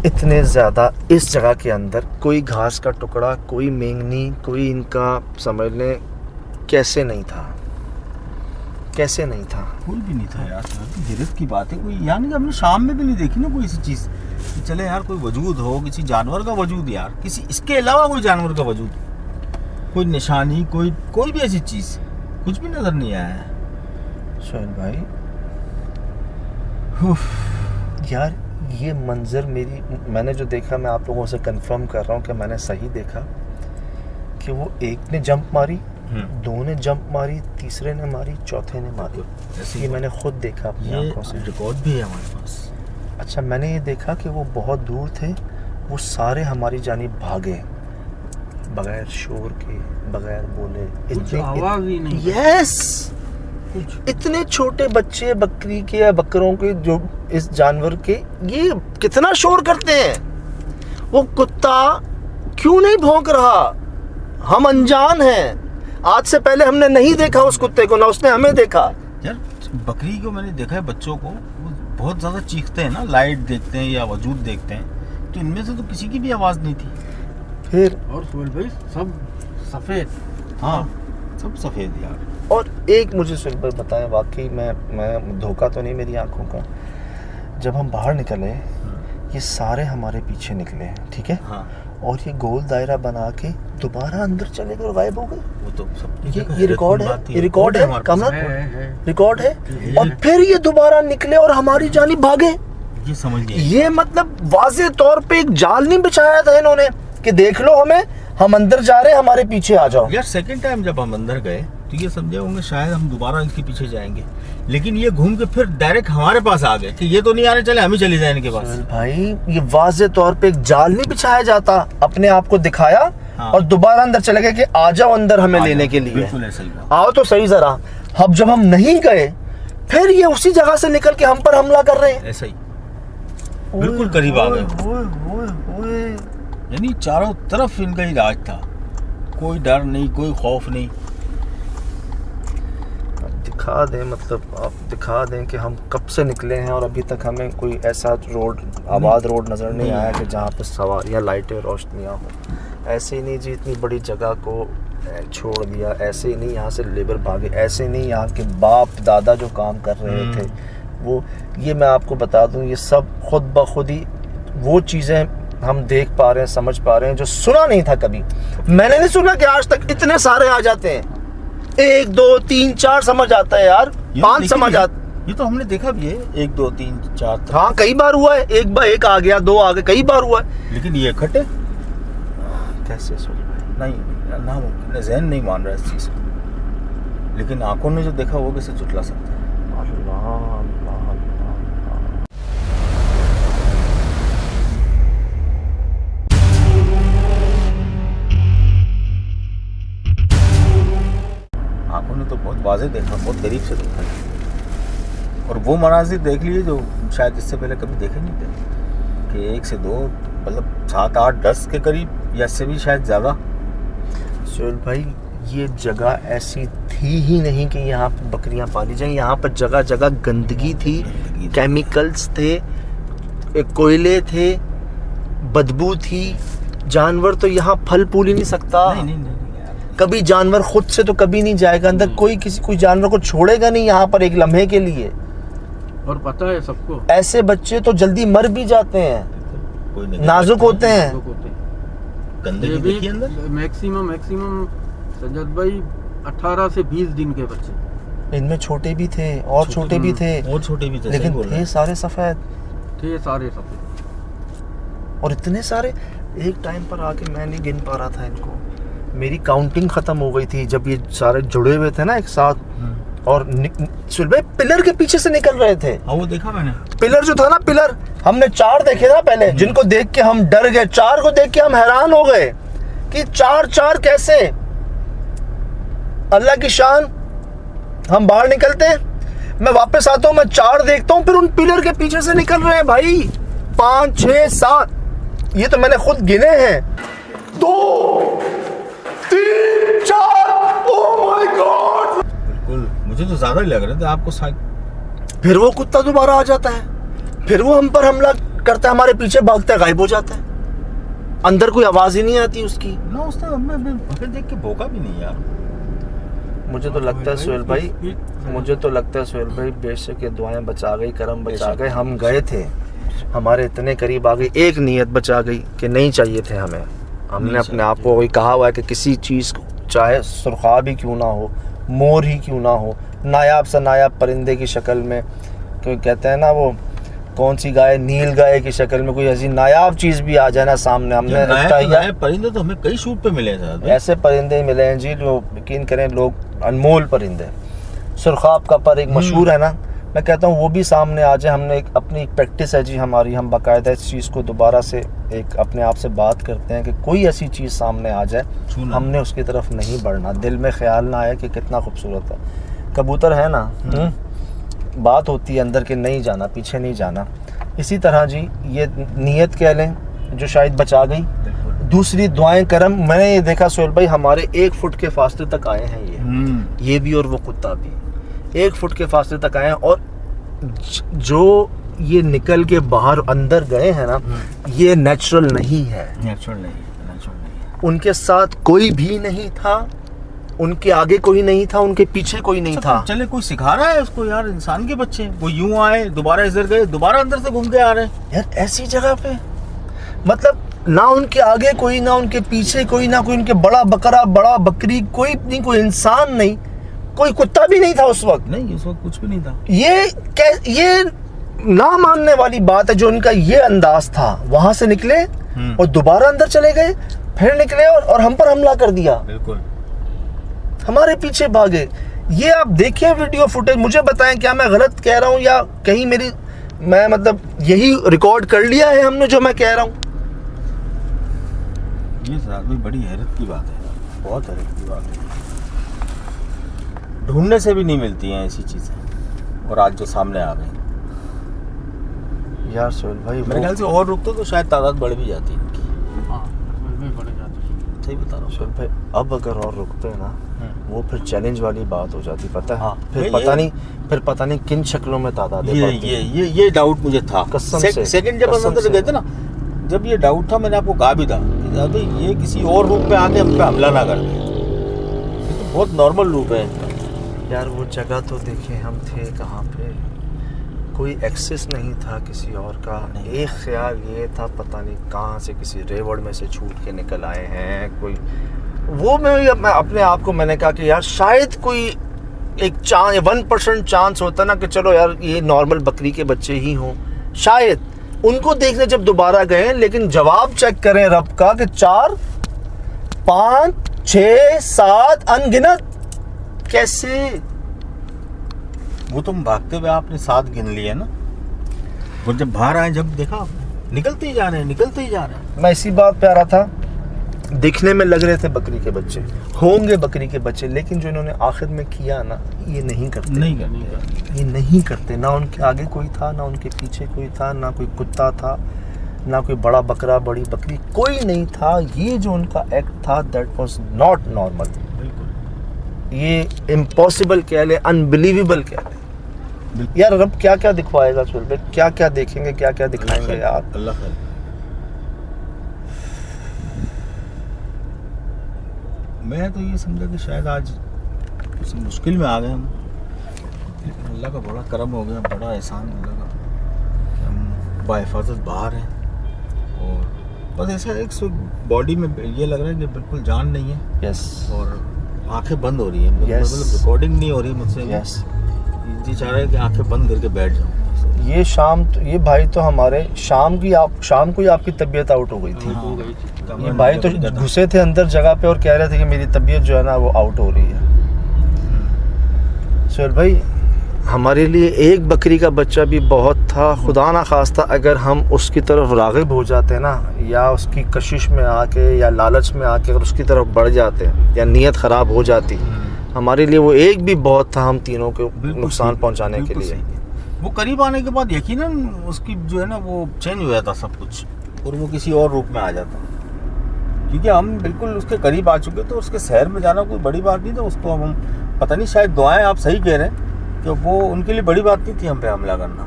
इतने ज़्यादा इस जगह के अंदर कोई घास का टुकड़ा, कोई मेंगनी, कोई इनका समझ लें कैसे नहीं था, कैसे नहीं था। कोई भी नहीं था यार, हिरत की बात है। कोई यानी कि हमने शाम में भी नहीं देखी ना कोई ऐसी चीज़ कि चले यार कोई वजूद हो, किसी जानवर का वजूद, यार किसी इसके अलावा कोई जानवर का वजूद, कोई निशानी, कोई भी ऐसी चीज़ कुछ भी नज़र नहीं आया है। सोहेल भाई यार, ये मंजर मैंने जो देखा, मैं आप लोगों से कंफर्म कर रहा हूँ कि मैंने सही देखा कि वो एक ने जंप मारी, 2 ने जंप मारी, तीसरे ने मारी, चौथे ने मारी। ये मैंने खुद देखा अपनी आंखों से। रिकॉर्ड भी है हमारे पास। अच्छा, मैंने ये देखा कि वो बहुत दूर थे, वो सारे हमारी जानिब भागे बगैर शोर के, बगैर बोले। कुछ आवाज ही नहीं। यस, इतने छोटे बच्चे बकरी के या बकरों के, जो इस जानवर के, ये कितना शोर करते हैं। वो कुत्ता क्यों नहीं भौंक रहा? हम अनजान हैं, आज से पहले हमने नहीं देखा उस कुत्ते को, ना उसने हमें देखा। यार बकरी को मैंने देखा है, बच्चों को वो बहुत ज़्यादा चीखते हैं ना, लाइट देखते हैं या वजूद देखते हैं, तो इनमें से तो किसी की भी आवाज़ नहीं थी। फिर और सोहेल भाई सब सफेद। हाँ सब सफ़ेद यार। और एक मुझे सुन पर बताएं, वाकई मैं धोखा तो नहीं मेरी आंखों का, जब हम बाहर निकले ये सारे हमारे पीछे निकले, ठीक है, हाँ। और ये गोल दायरा बना के दोबारा अंदर चले गए और गायब हो गए। वो तो सब ये रिकॉर्ड है, ये रिकॉर्ड है कमर, है। रिकॉर्ड है। और फिर ये दोबारा निकले और हमारी जानिब भागे। ये समझ गए। ये मतलब वाज़े तौर पे एक जाल नहीं बिछाया था इन्होंने कि देख लो हमें, हम अंदर जा रहे हैं, हमारे पीछे आ जाओ। यार सेकंड टाइम जब हम अंदर गए तो ये समझे होंगे शायद हम दोबारा इनके पीछे जाएंगे, लेकिन ये घूम के फिर डायरेक्ट हमारे पास आ गए कि ये तो नहीं आने, चले हम ही चले जाए इनके पास। भाई ये वाज़े तौर पे एक जाल नहीं बिछाया जाता, अपने आप को दिखाया हाँ। और दोबारा अंदर चले गए कि आ जाओ अंदर हमें लेने के लिए। बिल्कुल ऐसा ही हुआ। आओ तो सही जरा। अब जब हम नहीं गए फिर ये उसी जगह से निकल के हम पर हमला कर रहे हैं। ऐसा ही बिल्कुल करीब आ गए। गए। यानी चारों तरफ इनका ही राज था, कोई डर नहीं, कोई खौफ नहीं। दिखा दें, मतलब आप दिखा दें कि हम कब से निकले हैं और अभी तक हमें कोई ऐसा रोड, आबाद रोड नज़र नहीं आया कि जहाँ पे सवारियाँ, लाइटें, रोशनियाँ हों। ऐसे ही नहीं जी इतनी बड़ी जगह को छोड़ दिया, ऐसे ही नहीं यहाँ से लेबर भागे, ऐसे नहीं यहाँ के बाप दादा जो काम कर रहे थे वो, ये मैं आपको बता दूँ, ये सब खुद ब खुद ही वो चीज़ें हम देख पा रहे हैं, समझ पा रहे हैं जो सुना नहीं था कभी। मैंने नहीं सुना कि आज तक इतने सारे आ जाते हैं। 1 2 3 4 समझ आता है यार, 5 समझ आता। ये तो हमने देखा भी है, 1 2 3 4। हाँ कई बार हुआ है, एक बार एक आ गया, 2 आ गए, कई बार हुआ है। लेकिन ये इकट्ठे कैसे सोच नहीं, नामुमकिन है, ज़हन नहीं मान रहा इस चीज़ को, लेकिन आंखों ने जो देखा वो कैसे झुटला सकता है। आंखों ने तो बहुत वाज़ेह देखा, बहुत करीब से देखा, और वो मनाजिर देख लिए जो शायद इससे पहले कभी देखे नहीं थे, कि 1 से 2 मतलब 7 8 10 के करीब या इससे भी शायद ज़्यादा। सोहेल भाई ये जगह ऐसी थी ही नहीं कि यहाँ पर बकरियाँ पाली जाएं। यहाँ पर जगह जगह गंदगी थी, केमिकल्स थे, कोयले थे, बदबू थी, जानवर तो यहाँ फल फूल ही नहीं सकता। नहीं कभी जानवर खुद से तो कभी नहीं जाएगा अंदर, कोई जानवर को छोड़ेगा नहीं यहाँ पर एक लम्हे के लिए। और पता है सबको, ऐसे बच्चे तो जल्दी मर भी जाते हैं, कोई नाजुक होते हैं। गंदगी देखिए अंदर। मैक्सिमम संजत भाई 18 से 20 दिन के बच्चे, इनमें छोटे भी थे और छोटे भी थे, और छोटे भी थे, लेकिन थे सारे सफेद, थे सारे सफेद। और इतने सारे एक टाइम पर आके मैं नहीं गिन पा रहा था इनको, मेरी काउंटिंग खत्म हो गई थी जब ये सारे जुड़े हुए थे ना एक साथ। और सुन भाई पिलर के पीछे से निकल रहे थे। हाँ वो देखा मैंने, पिलर जो था ना, पिलर हमने 4 देखे ना पहले, जिनको देख के हम डर गए। 4 को देख के हम हैरान हो गए कि 4 कैसे, अल्लाह की शान। हम बाहर निकलते हैं, मैं वापस आता हूँ, मैं 4 देखता हूँ, फिर उन पिलर के पीछे से निकल रहे हैं भाई 5 6 7, ये तो मैंने खुद गिने हैं। 2 3 4, ओह माय गॉड। बिल्कुल मुझे तो ज्यादा ही लग रहा था आपको शायद। फिर वो कुत्ता दोबारा आ जाता है, फिर वो हम पर हमला करता है, हमारे पीछे भागता है, गायब हो जाता है, अंदर कोई आवाज ही नहीं आती उसकी ना, उसने हमें देख के भौंका भी नहीं यार। मुझे तो लगता है सोहेल भाई, मुझे तो लगता है सोहेल भाई बेशक ये दुआएं बचा गई, करम बचा गए। हम गए थे, हमारे इतने करीब आ गई, एक नीयत बचा गई कि नहीं चाहिए थे हमें। हमने अपने आप को वही कहा हुआ है कि किसी चीज़ को, चाहे सुरखाब ही क्यों ना हो, मोर ही क्यों ना हो, नायाब से नायाब परिंदे की शक्ल में, क्योंकि कहते हैं ना वो कौन सी गाय, नील गाय की शक्ल में कोई ऐसी नायाब चीज़ भी आ जाए ना सामने, हमने परिंदे तो हमें कई शूट पे मिले थे। ऐसे परिंदे मिले हैं जी जो यकीन करें लोग, अनमोल परिंदे। सुरखाब का पर एक मशहूर है ना, मैं कहता हूँ वो भी सामने आ जाए। हमने अपनी प्रैक्टिस है जी हमारी, हम बाकायदा इस चीज़ को दोबारा से एक अपने आप से बात करते हैं कि कोई ऐसी चीज़ सामने आ जाए, हमने उसकी तरफ नहीं बढ़ना, दिल में ख्याल ना आए कि कितना खूबसूरत है। कबूतर है ना, बात होती है अंदर के नहीं जाना, पीछे नहीं जाना। इसी तरह जी ये नीयत कह लें जो शायद बचा गई। दूसरी दुआएं करम, मैंने ये देखा सोहेल भाई हमारे 1 फुट के फासले तक आए हैं ये भी और वो कुत्ता भी 1 फुट के फासले तक आए हैं। और जो ये निकल के बाहर अंदर गए हैं ना, ये नेचुरल नहीं है, नेचुरल नहीं। उनके साथ कोई भी नहीं था, उनके आगे कोई नहीं था, उनके पीछे कोई नहीं था। चले कोई सिखा रहा है उसको यार, इंसान के बच्चे वो यूं आए, दोबारा इधर गए, दोबारा अंदर से घूम के आ रहे हैं यार ऐसी जगह पे, मतलब ना उनके आगे कोई, ना उनके पीछे कोई, ना कोई उनके बड़ा बकरा बड़ा बकरी, कोई नहीं, कोई इंसान नहीं, कोई कुत्ता भी नहीं था उस वक्त। नहीं, उस वक्त कुछ भी नहीं था। ये ना मानने वाली बात है जो उनका ये अंदाज था। वहां से निकले और दोबारा अंदर चले गए, फिर निकले और हम पर हमला कर दिया, बिल्कुल हमारे पीछे भागे। ये आप देखिए वीडियो फुटेज, मुझे बताएं क्या मैं गलत कह रहा हूँ या कहीं मैं मतलब यही रिकॉर्ड कर लिया है हमने जो मैं कह रहा हूँ। ये साथ में बड़ी हैरत की बात है, बहुत हैरत की बात है। ढूंढने से भी नहीं मिलती हैं ऐसी चीजें, और आज जो सामने आ गई। यार सोहेल भाई, मेरे ख्याल से और रुकते तो शायद तादाद बढ़ भी जाती इनकी। हाँ, उसमें भी बढ़ जाती। सही बता रहा हूँ सोहेल भाई, अब अगर और रुकते हैं ना, वो फिर चैलेंज वाली बात हो जाती, पता है। हाँ, फिर पता नहीं किन शक्लों में तादादें बढ़ती। ये डाउट मुझे था। कसम से, सेकंड जब कसम अंदर से। गए थे ना, जब ये डाउट था, मैंने आपको कहा भी था कि यार भाई ये किसी और रूप में आके हम पे हमला ना कर दे, ये तो बहुत नॉर्मल रूप है इनका। यार वो जगह तो देखिए, हम थे कहाँ पे, कोई एक्सेस नहीं था किसी और का। एक ख्याल ये था, पता नहीं कहाँ से किसी रेवड़ में से छूट के निकल आए हैं कोई। वो मैं अपने आप को मैंने कहा कि यार शायद कोई एक 1% चांस होता ना कि चलो यार ये नॉर्मल बकरी के बच्चे ही हों, शायद। उनको देखने जब दोबारा गए, लेकिन जवाब चेक करें रब का कि 4, 5, 6, 7 अनगिनत। कैसे? वो तुम भागते हुए आपने 7 गिन लिए ना, वो जब बाहर आए, जब देखा निकलते ही जा रहे हैं, निकलते ही जा रहे हैं। मैं इसी बात पे आ रहा था, दिखने में लग रहे थे बकरी के बच्चे, होंगे बकरी के बच्चे, लेकिन जो इन्होंने आखिर में किया ना, ये नहीं करते। ये नहीं करते। ना उनके आगे कोई था, ना उनके पीछे कोई था, ना कोई कुत्ता था, ना कोई बड़ा बकरा बड़ी बकरी, कोई नहीं था। ये जो उनका एक्ट था, दैट वाज नॉट नॉर्मल। ये इम्पॉसिबल कह ले, अनबिलीवेबल कह ले। यार रब क्या क्या दिखवाएगा सुहेल भाई, क्या क्या देखेंगे, क्या क्या दिखाएंगे यार। अल्लाह खैर। मैं तो ये समझा कि शायद आज किसी मुश्किल में आ गए हम, लेकिन अल्लाह का बड़ा करम हो गया, बड़ा एहसान अल्लाह का कि हम बाहिफाजत बाहर हैं। और बस ऐसा एक बॉडी में ये लग रहा है कि बिल्कुल जान नहीं है। यस। और आंखें बंद हो रही है, मतलब रिकॉर्डिंग नहीं हो रही मुझसे। यस। जी चाह रहा है कि आंखें बंद करके बैठ जाऊँ। ये शाम तो, ये भाई तो हमारे शाम को ही आपकी तबीयत आउट हो गई थी। हो गई थी। ये भाई तो घुसे थे अंदर जगह पे और कह रहे थे कि मेरी तबीयत जो है ना वो आउट हो रही है। सुहेल भाई, हमारे लिए एक बकरी का बच्चा भी बहुत था। खुदा ना खास्ता अगर हम उसकी तरफ राग़िब हो जाते ना, या उसकी कशिश में आके या लालच में आके अगर उसकी तरफ बढ़ जाते या नीयत ख़राब हो जाती, हमारे लिए वो एक भी बहुत था हम तीनों को नुकसान पहुंचाने के लिए। वो करीब आने के बाद यकीनन उसकी जो है ना वो चेंज हो जाता सब कुछ, और वो किसी और रूप में आ जाता, क्योंकि हम बिल्कुल उसके करीब आ चुके। तो उसके शहर में जाना कोई बड़ी बात नहीं था। उसको हम पता नहीं, शायद दुआएं, आप सही कह रहे हैं कि वो उनके लिए बड़ी बात नहीं थी हम पे हमला करना।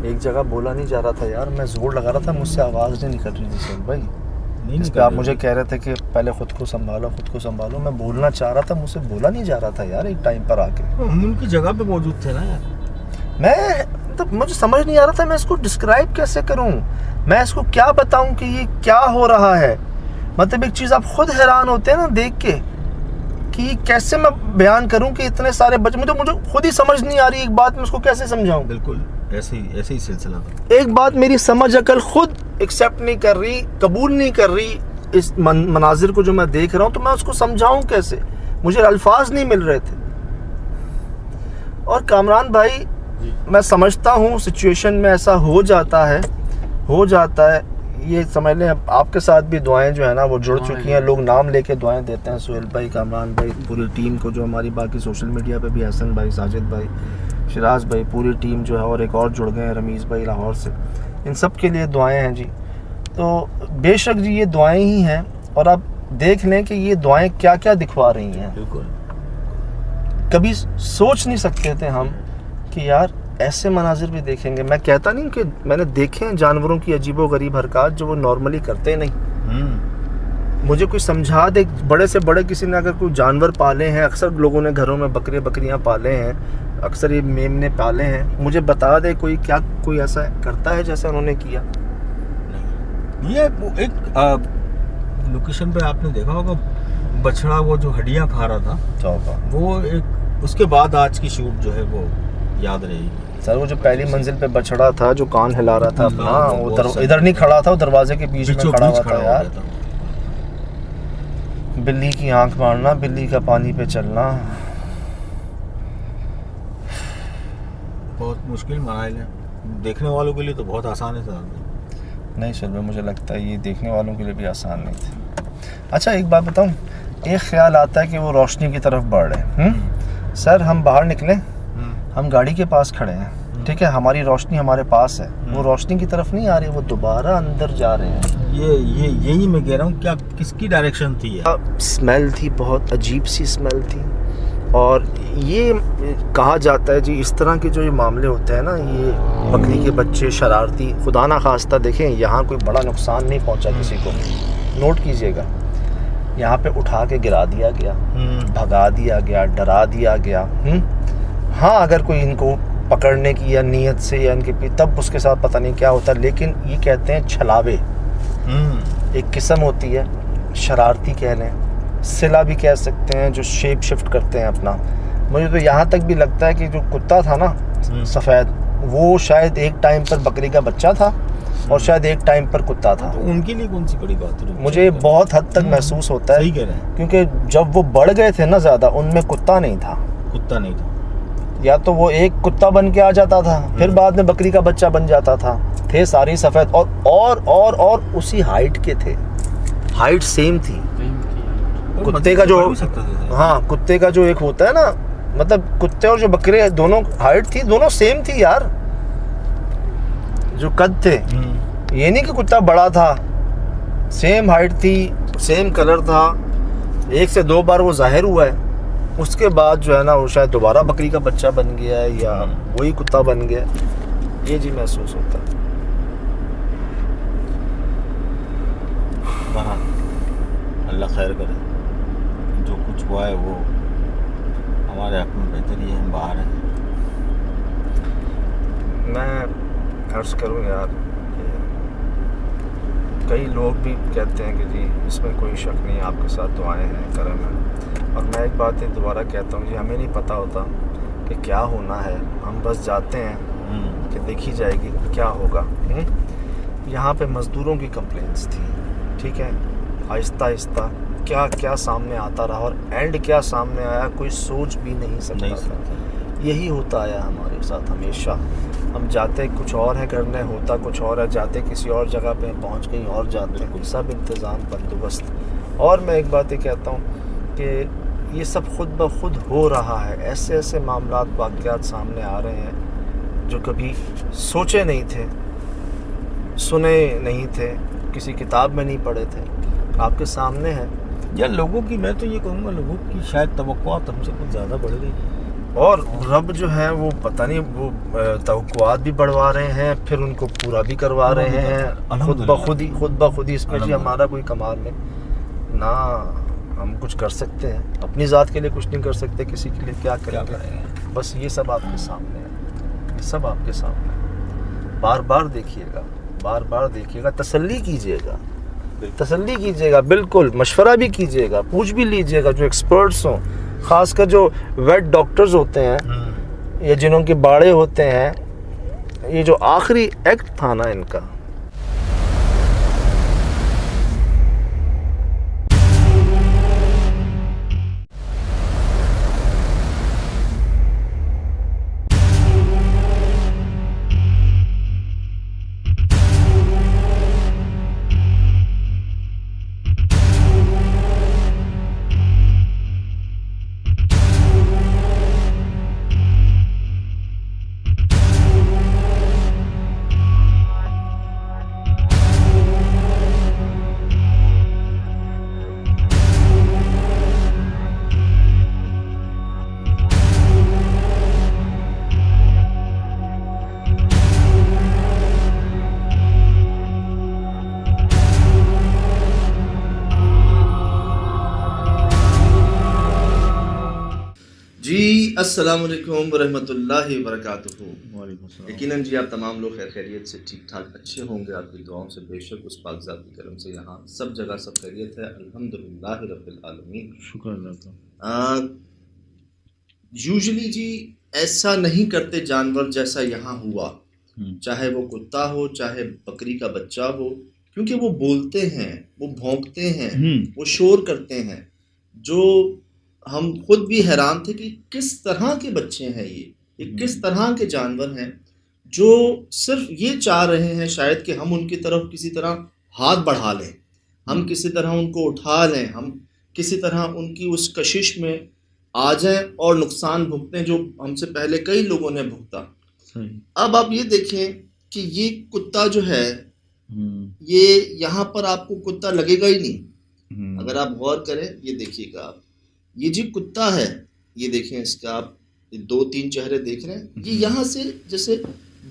एक जगह बोला नहीं जा रहा था यार, मैं जोर लगा रहा था, मुझसे आवाज़ नहीं निकल रही थी सुहेल भाई। इस पे आप मुझे कह रहे थे कि पहले खुद को संभालो। मैं बोलना चाह रहा था, मुझसे बोला नहीं जा रहा था यार। एक टाइम पर आके हम उनकी जगह पे मौजूद थे ना यार। मतलब मुझे समझ नहीं आ रहा था मैं इसको डिस्क्राइब कैसे करूं, मैं इसको क्या बताऊं कि ये क्या हो रहा है। मतलब एक चीज़ आप खुद हैरान होते हैं ना देख के कि कैसे मैं बयान करूं कि इतने सारे बच्चे, मुझे खुद ही समझ नहीं आ रही एक बात, मैं उसको कैसे समझाऊं। बिल्कुल ऐसे ही सिलसिला था। एक बात मेरी समझ अकल खुद एक्सेप्ट नहीं कर रही, कबूल नहीं कर रही इस मनाजिर को जो मैं देख रहा हूं, तो मैं उसको समझाऊं कैसे, मुझे अल्फाज नहीं मिल रहे थे। और कामरान भाई, मैं समझता हूँ सिचुएशन में ऐसा हो जाता है। ये समझ लें, आपके साथ भी दुआएं जो है ना वो जुड़ चुकी हैं, लोग नाम लेके दुआएं देते हैं। सुहेल भाई, कामरान भाई, पूरी टीम को जो हमारी बाकी सोशल मीडिया पे भी, हसन भाई, साजिद भाई, शिराज भाई, पूरी टीम जो है, और एक और जुड़ गए हैं रमीज़ भाई लाहौर से, इन सब के लिए दुआएं हैं जी। तो बेशक जी ये दुआएं ही हैं, और आप देख लें कि ये दुआएं क्या क्या दिखवा रही हैं। बिल्कुल कभी सोच नहीं सकते थे हम कि यार ऐसे मनाजिर भी देखेंगे। मैं कहता नहीं कि मैंने देखे हैं जानवरों की अजीबो गरीब हरकत जो वो नॉर्मली करते नहीं, मुझे कुछ समझा दे, बड़े से बड़े किसी ने अगर कोई जानवर पाले हैं, अक्सर लोगों ने घरों में बकरियां पाले हैं, अक्सर ये मेमने पाले हैं, मुझे बता दे कोई क्या कोई ऐसा करता है जैसा उन्होंने किया। ये वो एक लोकेशन पे आपने देखा होगा बछड़ा वो जो हड्डियां खा रहा था, चौका वो एक उसके बाद आज की शूट जो है वो याद रहेगी। सर वो जो पहली मंजिल पे बछड़ा था जो कान हिला रहा था अपना, वो बहुत इधर नहीं खड़ा था, वो दरवाजे के बीच में बीचों खड़ा बीच हुआ था हो यार। गया था। बिल्ली की आंख मारना, बिल्ली का पानी पे चलना, बहुत मुश्किल मराइल है, देखने वालों के लिए तो बहुत आसान है सर। नहीं सर मुझे लगता है ये देखने वालों के लिए भी आसान नहीं था। अच्छा एक बात बताऊं, एक ख्याल आता है कि वो रोशनी की तरफ बढ़ रहे हैं। सर हम बाहर निकले, हम गाड़ी के पास खड़े हैं, ठीक है, हमारी रोशनी हमारे पास है, वो रोशनी की तरफ नहीं आ रही, वो दोबारा अंदर जा रहे हैं। यही मैं कह रहा हूँ, क्या किसकी डायरेक्शन थी ये? स्मेल थी, बहुत अजीब सी स्मेल थी। और ये कहा जाता है जी इस तरह के जो ये मामले होते हैं ना, ये बकरी के बच्चे शरारती, खुदा ना खास्ता देखें यहाँ कोई बड़ा नुकसान नहीं पहुँचा किसी को, नोट कीजिएगा, यहाँ पे उठा के गिरा दिया गया, भगा दिया गया, डरा दिया गया। हाँ अगर कोई इनको पकड़ने की या नीयत से या इनके तब उसके साथ पता नहीं क्या होता, लेकिन ये कहते हैं छलावे, एक किस्म होती है, शरारती कह लें, सिला भी कह सकते हैं, जो शेप शिफ्ट करते हैं अपना। मुझे तो यहाँ तक भी लगता है कि जो कुत्ता था ना सफ़ेद, वो शायद एक टाइम पर बकरी का बच्चा था और शायद एक टाइम पर कुत्ता था। तो उनके लिए कौन सी बड़ी बात है? मुझे बहुत हद तक महसूस होता है, सही कह रहे हैं, क्योंकि जब वो बढ़ गए थे ना ज़्यादा, उनमें कुत्ता नहीं था, कुत्ता नहीं था, या तो वो एक कुत्ता बन के आ जाता था, फिर बाद में बकरी का बच्चा बन जाता था, थे सारी सफ़ेद और उसी हाइट के थे, हाइट सेम थी। कुत्ते का जो, हाँ कुत्ते का जो एक होता है ना, मतलब कुत्ते और जो बकरे दोनों हाइट थी, दोनों सेम थी यार, जो कद थे। ये नहीं कि कुत्ता बड़ा था, सेम हाइट थी, सेम कलर था, एक से दो बार वो जाहिर हुआ है, उसके बाद जो है ना वो शायद दोबारा बकरी का बच्चा बन गया है या वही कुत्ता बन गया, ये जी महसूस होता है। अल्लाह खैर करे, जो कुछ हुआ है वो हमारे हक में बेहतर ही है, हम बाहर हैं। मैं अर्ज़ करूँ यार, कई लोग भी कहते हैं कि जी इसमें कोई शक नहीं, आपके साथ दुआएं हैं, करम है, और मैं एक बात दोबारा कहता हूँ जी, हमें नहीं पता होता कि क्या होना है, हम बस जाते हैं कि देखी जाएगी क्या होगा। यहाँ पे मज़दूरों की कंप्लेंट्स थी, ठीक है, आहिस्ता आहिस्ता क्या क्या सामने आता रहा और एंड क्या सामने आया कोई सोच भी नहीं सकता था। यही होता आया हमारे साथ हमेशा, हम जाते कुछ और है करने, होता कुछ और है, जाते किसी और जगह पे, पहुंच कहीं और जाते हैं, सब इंतज़ाम बंदोबस्त। और मैं एक बात ये कहता हूँ कि ये सब खुद ब खुद हो रहा है, ऐसे ऐसे मामलात वाक़यात सामने आ रहे हैं जो कभी सोचे नहीं थे, सुने नहीं थे, किसी किताब में नहीं पढ़े थे, आपके सामने है। या लोगों की, मैं तो ये कहूँगा लोगों की शायद तवक्कुआत हमसे कुछ ज़्यादा बढ़ गई, और रब जो है वो पता नहीं वो तवक्कुआत भी बढ़वा रहे हैं, फिर उनको पूरा भी करवा रहे हैं खुद ब खुद ही। इसमें जी हमारा कोई कमाल नहीं ना, हम कुछ कर सकते हैं, अपनी ज़ात के लिए कुछ नहीं कर सकते, किसी के लिए क्या करेंगे। बस ये सब आपके सामने है, ये सब आपके सामने है। बार बार देखिएगा, बार बार देखिएगा, तसल्ली कीजिएगा, तसल्ली कीजिएगा, बिल्कुल मशवरा भी कीजिएगा, पूछ भी लीजिएगा जो एक्सपर्ट्स हों, ख़ासकर जो वेट डॉक्टर्स होते हैं या जिन्हों के बाड़े होते हैं। ये जो आखिरी एक्ट था ना इनका, जी अस्सलाम वालेकुम वरहमतुल्लाहि वबरकातुहू। वालेकुम सलाम। यकीनन जी आप तमाम लोग खैर खैरियत से ठीक ठाक अच्छे होंगे, आपकी दुआओं से बेशक उस पाकज़ात की करम से यहाँ सब जगह सब खैरियत है, अल्हम्दुलिल्लाह रब्बिल आलमीन। शुक्र अल्लाह का। यूजुअली जी ऐसा नहीं करते जानवर जैसा यहाँ हुआ, चाहे वो कुत्ता हो चाहे बकरी का बच्चा हो, क्योंकि वो बोलते हैं, वो भौंकते हैं, वो शोर करते हैं, जो हम खुद भी हैरान थे कि किस तरह के बच्चे हैं ये किस तरह के जानवर हैं जो सिर्फ ये चाह रहे हैं शायद कि हम उनकी तरफ किसी तरह हाथ बढ़ा लें, हम किसी तरह उनको उठा लें, हम किसी तरह उनकी उस कशिश में आ जाएं और नुकसान भुगतें जो हमसे पहले कई लोगों ने भुगता। अब आप ये देखें कि ये कुत्ता जो है ये यहाँ पर आपको कुत्ता लगेगा ही नहीं। अगर आप गौर करें, ये देखिएगा आप, ये जी कुत्ता है, ये देखें इसका आप 2-3 चेहरे देख रहे हैं, ये यहाँ से जैसे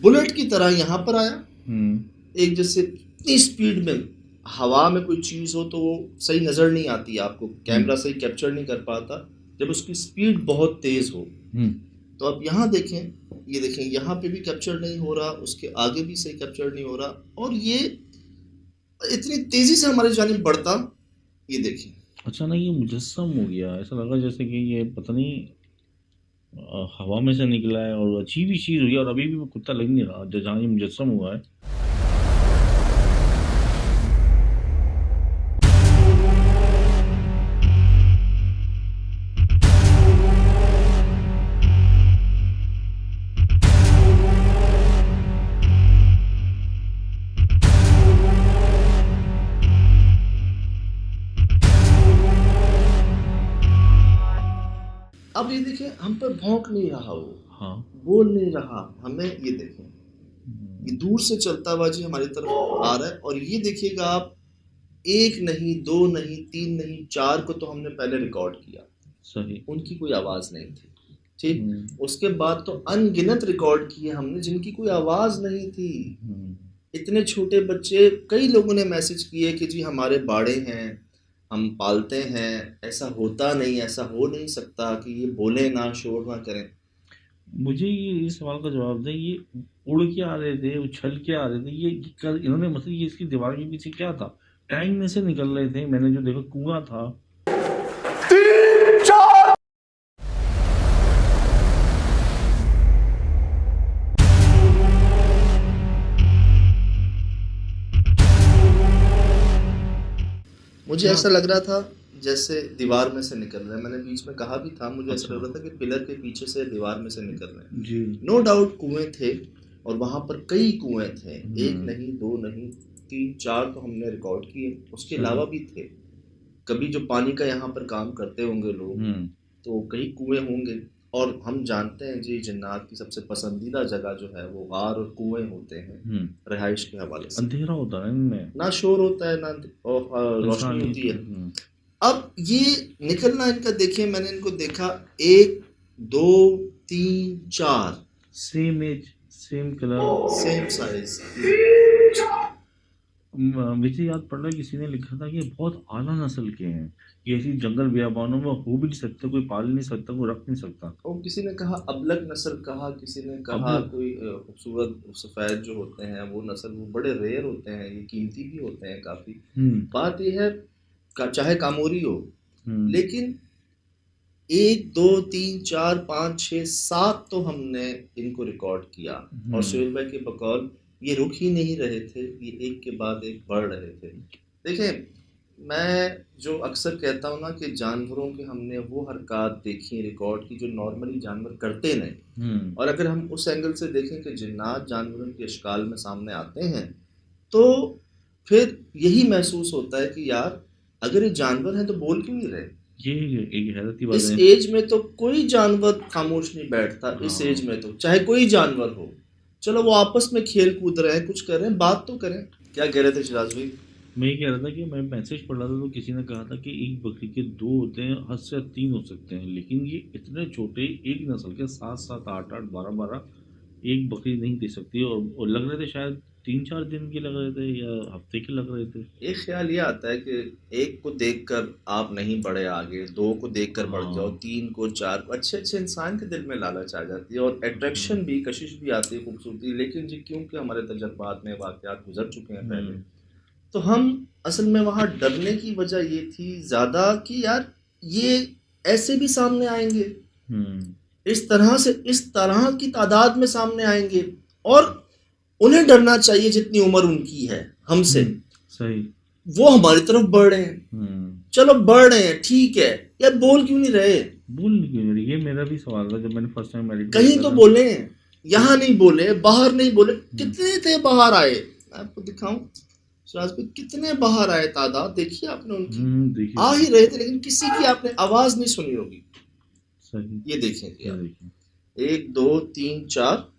बुलेट की तरह यहाँ पर आया, एक जैसे इतनी स्पीड में हवा में कोई चीज़ हो तो वो सही नज़र नहीं आती, आपको कैमरा सही कैप्चर नहीं कर पाता जब उसकी स्पीड बहुत तेज़ हो। तो अब यहाँ देखें, ये देखें यहाँ पे भी कैप्चर नहीं हो रहा, उसके आगे भी सही कैप्चर नहीं हो रहा, और ये इतनी तेज़ी से हमारे जानिब बढ़ता, ये देखें। अच्छा ना, ये मुजस्सम हो गया, ऐसा लगा जैसे कि ये पता नहीं हवा में से निकला है और अजीब ही चीज़ हुई, और अभी भी वो कुत्ता लग नहीं रहा जहाँ ये मुजस्सम हुआ है। अब ये देखें, हम पर भौंक नहीं रहा, वो हाँ, बोल नहीं रहा, हमें ये देखें, ये दूर से चलता हुआ जी हमारी तरफ आ रहा है। और ये देखिएगा आप, 1 नहीं 2 नहीं 3 नहीं 4 को तो हमने पहले रिकॉर्ड किया, सही, उनकी कोई आवाज़ नहीं थी, ठीक। उसके बाद तो अनगिनत रिकॉर्ड किए हमने जिनकी कोई आवाज़ नहीं थी। इतने छोटे बच्चे, कई लोगों ने मैसेज किए कि जी हमारे बाड़े हैं, हम पालते हैं, ऐसा होता नहीं, ऐसा हो नहीं सकता कि ये बोले ना, शोर ना करें। मुझे ये इस सवाल का जवाब दें, ये उड़ के आ रहे थे, उछल के आ रहे थे, ये इन्होंने मतलब ये इसकी दीवार के पीछे क्या था? टैंक में से निकल रहे थे, मैंने जो देखा कुआं था। मुझे ऐसा लग रहा था जैसे दीवार में से निकल रहे हैं, मैंने बीच में कहा भी था, मुझे ऐसा लग रहा था कि पिलर के पीछे से दीवार में से निकल रहे हैं जी। नो डाउट कुएं थे, और वहां पर कई कुएं थे, 1 नहीं 2 नहीं 3 4 तो हमने रिकॉर्ड किए, उसके अलावा भी थे। कभी जो पानी का यहाँ पर काम करते होंगे लोग, तो कई कुएं होंगे, और हम जानते हैं जी जिन्नात की सबसे पसंदीदा जगह जो है वो गार और कुएं होते हैं रिहाइश के हवाले से। अंधेरा होता है इनमें, ना शोर होता है ना रोशनी होती है। अब ये निकलना इनका देखिए, मैंने इनको देखा 1 2 3 4 same age, same colour, same size. मुझे याद पड़ रहा है किसी ने लिखा था कि ये बहुत आला नस्ल के हैं, ये ऐसी जंगल बियाबानों में हो भी नहीं सकता, कोई पाल नहीं सकता, कोई रख नहीं सकता। और किसी ने कहा अबलग नस्ल कहा, किसी ने कहा कोई खूबसूरत सफ़ेद जो होते हैं वो नस्ल, वो बड़े रेयर होते हैं, ये कीमती भी होते हैं काफ़ी। बात ये है चाहे कामोरी हो, लेकिन 1 2 3 4 5 6 7 तो हमने इनको रिकॉर्ड किया, और सुहेल भाई के बकौल ये रुक ही नहीं रहे थे, ये एक के बाद एक बढ़ रहे थे। देखें, मैं जो अक्सर कहता हूँ ना कि जानवरों के हमने वो हरकत देखी रिकॉर्ड की जो नॉर्मली जानवर करते नहीं, और अगर हम उस एंगल से देखें कि जिन्नात जानवरों के अशकाल में सामने आते हैं, तो फिर यही महसूस होता है कि यार अगर ये जानवर हैं तो बोल क्यों नहीं रहे। ये एक हैरत की बात इस है। एज में तो कोई जानवर खामोश नहीं बैठता, इस एज में तो चाहे कोई जानवर हो, चलो वो आपस में खेल कूद रहे हैं, कुछ कर रहे हैं, बात तो करें। क्या कह रहे थे शिराज भाई? मैं ये कह रहा था कि मैं मैसेज पढ़ रहा था तो किसी ने कहा था कि एक बकरी के 2 होते हैं, हद से 3 हो सकते हैं, लेकिन ये इतने छोटे एक नस्ल के 7 7 8 8 12 12 एक बकरी नहीं दे सकती, और लग रहे थे शायद 3-4 दिन के लग रहे थे या हफ्ते के लग रहे थे? एक ख्याल ये आता है कि एक को देखकर आप नहीं बढ़े आगे, दो को देखकर बढ़ जाओ, तीन को, चार को। अच्छे अच्छे इंसान के दिल में लालच आ जाती है और अट्रैक्शन भी, कशिश भी आती है, खूबसूरती। लेकिन जी क्योंकि हमारे तजर्बात में वाक़यात गुजर चुके हैं पहले, तो हम असल में वहाँ डरने की वजह ये थी ज़्यादा कि यार ये ऐसे भी सामने आएंगे, इस तरह से, इस तरह की तादाद में सामने आएंगे, और उन्हें डरना चाहिए जितनी उम्र उनकी है हमसे। सही। वो हमारी तरफ बढ़ रहे हैं, चलो बढ़ रहे हैं, ठीक है, यार बोल क्यों नहीं रहे? बोल क्यों नहीं रहे? ये मेरा भी सवाल था जब मैंने फर्स्ट टाइम मेडिटेट कहीं तो बोले, यहाँ नहीं बोले, बाहर नहीं बोले। कितने थे बाहर आए, आपको दिखाऊं सिराज पे, कितने बाहर आए, तादाद देखिए आपने उनकी, आ ही रहे थे, लेकिन किसी की आपने आवाज नहीं सुनी होगी। सही। ये देखेंगे आप, 1 2 3 4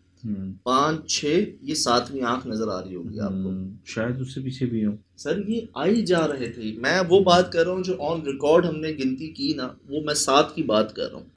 5 6, ये 7वीं आंख नजर आ रही होगी आपको, शायद उससे पीछे भी हो। सर ये आ ही जा रहे थे। मैं वो बात कर रहा हूँ जो ऑन रिकॉर्ड हमने गिनती की ना, वो मैं 7 की बात कर रहा हूँ।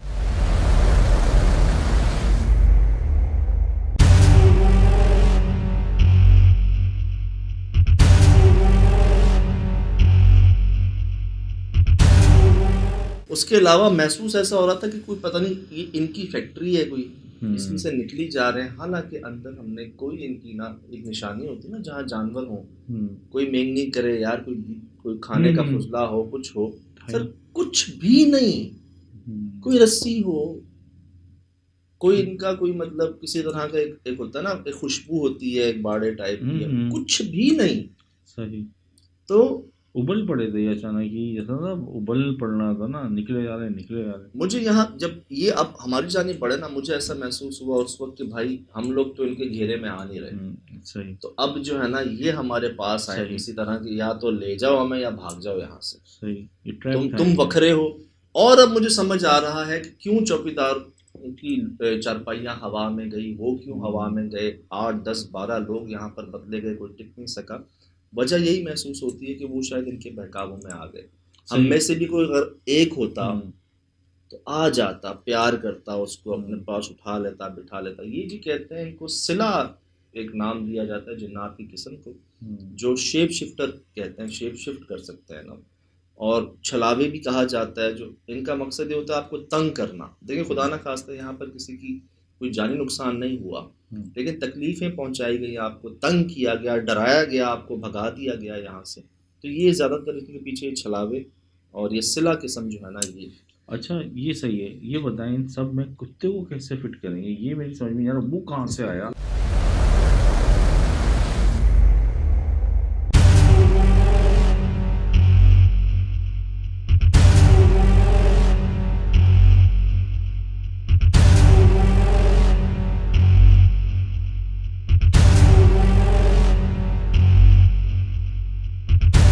उसके अलावा महसूस ऐसा हो रहा था कि कोई पता नहीं ये इनकी फैक्ट्री है कोई, इसमें से निकली जा रहे हैं। हालांकि अंदर हमने कोई इनकी ना, एक निशानी होती है ना जहाँ जानवर हो, कोई मेंग नहीं करे यार, कोई खाने का फुसला हो, कुछ हो, सर कुछ भी नहीं। कोई रस्सी हो, कोई इनका कोई मतलब किसी तरह का एक होता है ना, एक खुशबू होती है, एक बाड़े टाइप की, कुछ भी नहीं। सही। तो उबल पड़े थे अचानक ही, जैसा ना उबल पड़ना था ना, निकले जा रहे। मुझे यहाँ जब ये अब हमारी जानी पड़े ना, मुझे ऐसा महसूस हुआ उस वक्त कि भाई हम लोग तो इनके घेरे में आ नहीं रहे। सही। तो अब जो है ना ये हमारे पास आए किसी तरह की, या तो ले जाओ हमें या भाग जाओ यहाँ से। सही। तुम वखरे हो। और अब मुझे समझ आ रहा है कि क्यों चौकीदार की चारपाइयाँ हवा में गई, वो क्यों हवा में गए, 8 10 12 लोग यहाँ पर बदले गए, कोई टिक नहीं सका। वजह यही महसूस होती है कि वो शायद इनके बहकावों में आ गए। हम में से भी कोई अगर एक होता तो आ जाता, प्यार करता, उसको अपने पास उठा लेता, बिठा लेता। ये जी कहते हैं इनको सिला एक नाम दिया जाता है जिन्नात की किस्म को, जो शेप शिफ्टर कहते हैं, शेप शिफ्ट कर सकते हैं ना। और छलावे भी कहा जाता है, जो इनका मकसद ये होता है आपको तंग करना। देखिए खुदा ना खास्ता यहाँ पर किसी की कोई जानी नुकसान नहीं हुआ, लेकिन तकलीफें पहुंचाई गई, आपको तंग किया गया, डराया गया, आपको भगा दिया गया यहाँ से। तो ये ज़्यादातर इनके पीछे छलावे और ये सिला किस्म जो है ना ये। अच्छा ये सही है। ये बताएं इन सब में कुत्ते को कैसे फिट करेंगे, ये मेरी समझ में नहीं आ रहा, वो कहाँ से आया?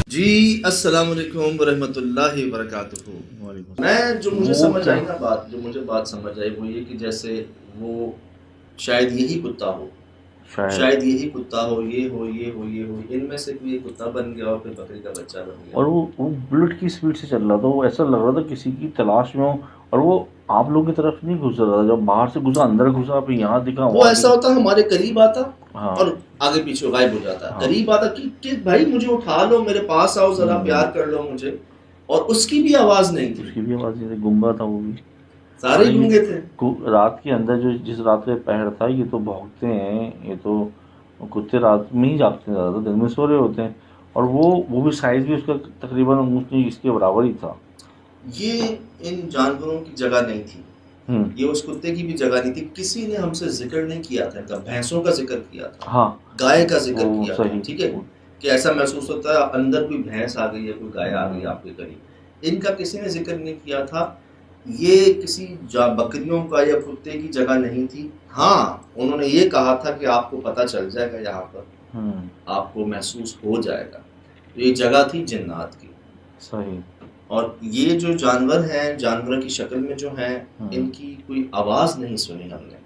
जी अस्सलाम वालेकुम वरहमतुल्लाहि वबरकातुहू। मैं जो मुझे समझ आई ना बात, जो मुझे बात समझ आई वो ये कि जैसे वो शायद यही कुत्ता हो, शायद यही कुत्ता हो, ये हो, ये हो, ये हो, इनमें से कोई कुत्ता बन गया और फिर बकरी का बच्चा बन गया। और वो बुलेट की स्पीड से चल रहा था, वो ऐसा लग रहा था किसी की तलाश में हो, और वो आप लोगों की तरफ नहीं घुस रहा था, जब बाहर से घुसा अंदर घुसा, फिर यहाँ दिखा। वो ऐसा होता हमारे करीब आता, हाँ, और आगे पीछे गायब हो जाता। हाँ, करीब आता कि भाई मुझे उठा लो, मेरे पास आओ, जरा प्यार कर लो मुझे। और उसकी भी आवाज नहीं थी, उसकी भी आवाज नहीं थी, गुंगा था वो भी, सारे गूंगे थे। रात के अंदर जो जिस रात का पहर था, ये तो भौंकते हैं, ये तो कुत्ते रात में ही जागते हैं, ज़्यादा दिन में सो रहे होते हैं। और वो भी साइज भी उसका तकरीबन इसके बराबर ही था। ये इन जानवरों की जगह नहीं थी, ये उस कुत्ते की भी जगह नहीं थी। किसी ने हमसे जिक्र नहीं किया था इनका, भैंसों का जिक्र किया था, हाँ, गाय का जिक्र किया था, सही, ठीक है, कि ऐसा महसूस होता है अंदर कोई भैंस आ गई है, कोई गाय आ गई आपके करीब। इनका किसी ने जिक्र नहीं किया था। ये किसी बकरियों का या कुत्ते की जगह नहीं थी। हाँ, उन्होंने ये कहा था कि आपको पता चल जाएगा, यहाँ पर आपको महसूस हो जाएगा। तो ये जगह थी जिन्नात की। सही। और ये जो जानवर हैं, जानवर की शक्ल में जो हैं, इनकी कोई आवाज़ नहीं सुनी हमने।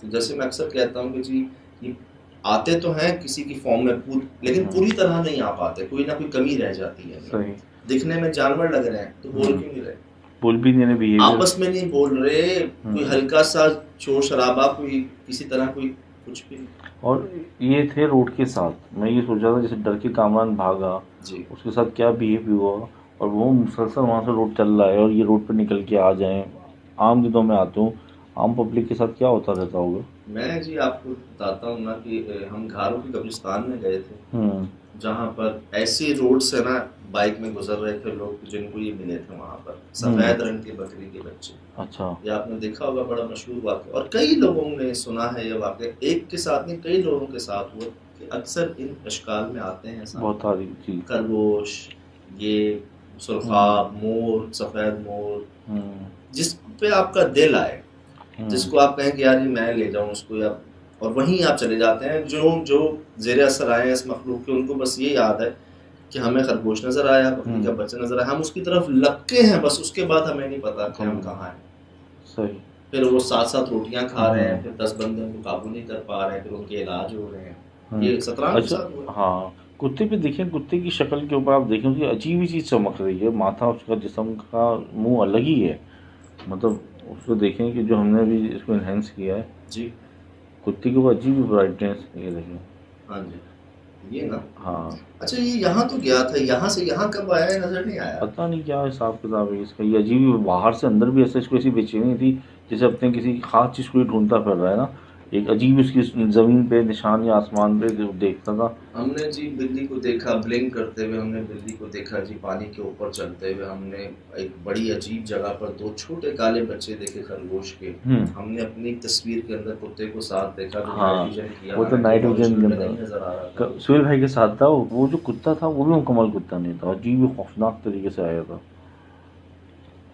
तो जैसे मैं अक्सर कहता हूँ कि जी ये आते तो हैं किसी की फॉर्म में, लेकिन पूरी तरह नहीं आ पाते, कोई ना कोई कमी रह जाती है। सही। दिखने में जानवर लग रहे हैं तो बोल क्यों नहीं रहे? बोल भी नहीं रहे, आपस में नहीं बोल रहे, कोई हल्का सा शोर शराबा, कोई किसी तरह कोई कुछ भी नहीं। और ये थे रोड के साथ, मैं ये सोच रहा था जैसे डर के कामरान भागा, जी उसके साथ क्या बिहेव हुआ, और वो मुसलसल वहाँ से रोड चल रहा है और ये रोड पे निकल के आ जाएं। आम दिनों में आते हूँ, आम पब्लिक के साथ क्या होता रहता होगा। मैं जी आपको बताता हूँ ना कि हम घारों के कब्रिस्तान में गए थे, जहाँ पर ऐसी रोड से ना बाइक में गुजर रहे थे लोग जिनको ये मिले थे वहाँ पर, सफेद रंग की बकरी के बच्चे। अच्छा। ये आपने देखा होगा, बड़ा मशहूर वाक़या, और कई लोगों ने सुना है ये वाक़या, एक के साथ नहीं कई लोगों के साथ हुआ कि अक्सर इन अशकाल में आते हैं बहुत सारी चीज। खरगोश, ये सुरखा, मोर, सफेद मोर, जिस पे आपका दिल आए, जिसको आप कहें कि यार ये मैं ले जाऊं उसको, या और वहीं आप चले जाते हैं। जो जेर असर आए हैं इस मखलूक के, उनको बस ये याद है कि हमें खरगोश नजर आया, बकरी का बच्चा नजर आया, हम उसकी तरफ लपके हैं, बस उसके बाद हमें नहीं पता कि हम कहाँ हैं। सही। फिर वो साथ साथ रोटियां खा रहे हैं, फिर 10 बंदे उनको काबू नहीं कर पा रहे हैं, फिर उनके इलाज हो रहे हैं। ये शतरंज के अच्छा। साथ हुआ। हाँ, कुत्ते पे देखें, कुत्ते की शक्ल के ऊपर आप देखें उसकी अजीब ही चीज़ चमक रही है, माथा उसका जिस्म का मुंह अलग ही है, मतलब उसको देखें कि जो हमने भी इसको इन्हेंस किया है जी कुत्ते के ऊपर अजीब ही ब्राइटनेस, ये देखें। हाँ जी, ये ना। हाँ, अच्छा, ये यहाँ तो गया था, यहाँ से यहाँ कब आया है नजर नहीं आया। पता नहीं क्या हिसाब किताब है इसका, ये अजीब ही बाहर से अंदर भी ऐसा इसको ऐसी बेचैनी थी जैसे अपने किसी खास चीज़ को ही ढूंढता फिर रहा है ना। एक अजीब उसकी ज़मीन पे निशान या आसमान पे देखता था। हमने जी बिल्ली को देखा ब्लिंक करते हुए, हमने बिल्ली को देखा जी पानी के ऊपर चलते हुए, हमने एक बड़ी अजीब जगह पर 2 छोटे काले बच्चे देखे खरगोश के, हमने अपनी तस्वीर के अंदर कुत्ते को साथ देखा जो हाँ, नाइट विजन किया, वो तो नाइट विजन के नहीं अंदर नजर आ रहा था। सुहेल भाई के साथ था वो जो कुत्ता था वो भी मुकम्मल कुत्ता नहीं था, अजीब ही खौफनाक तरीके से आया था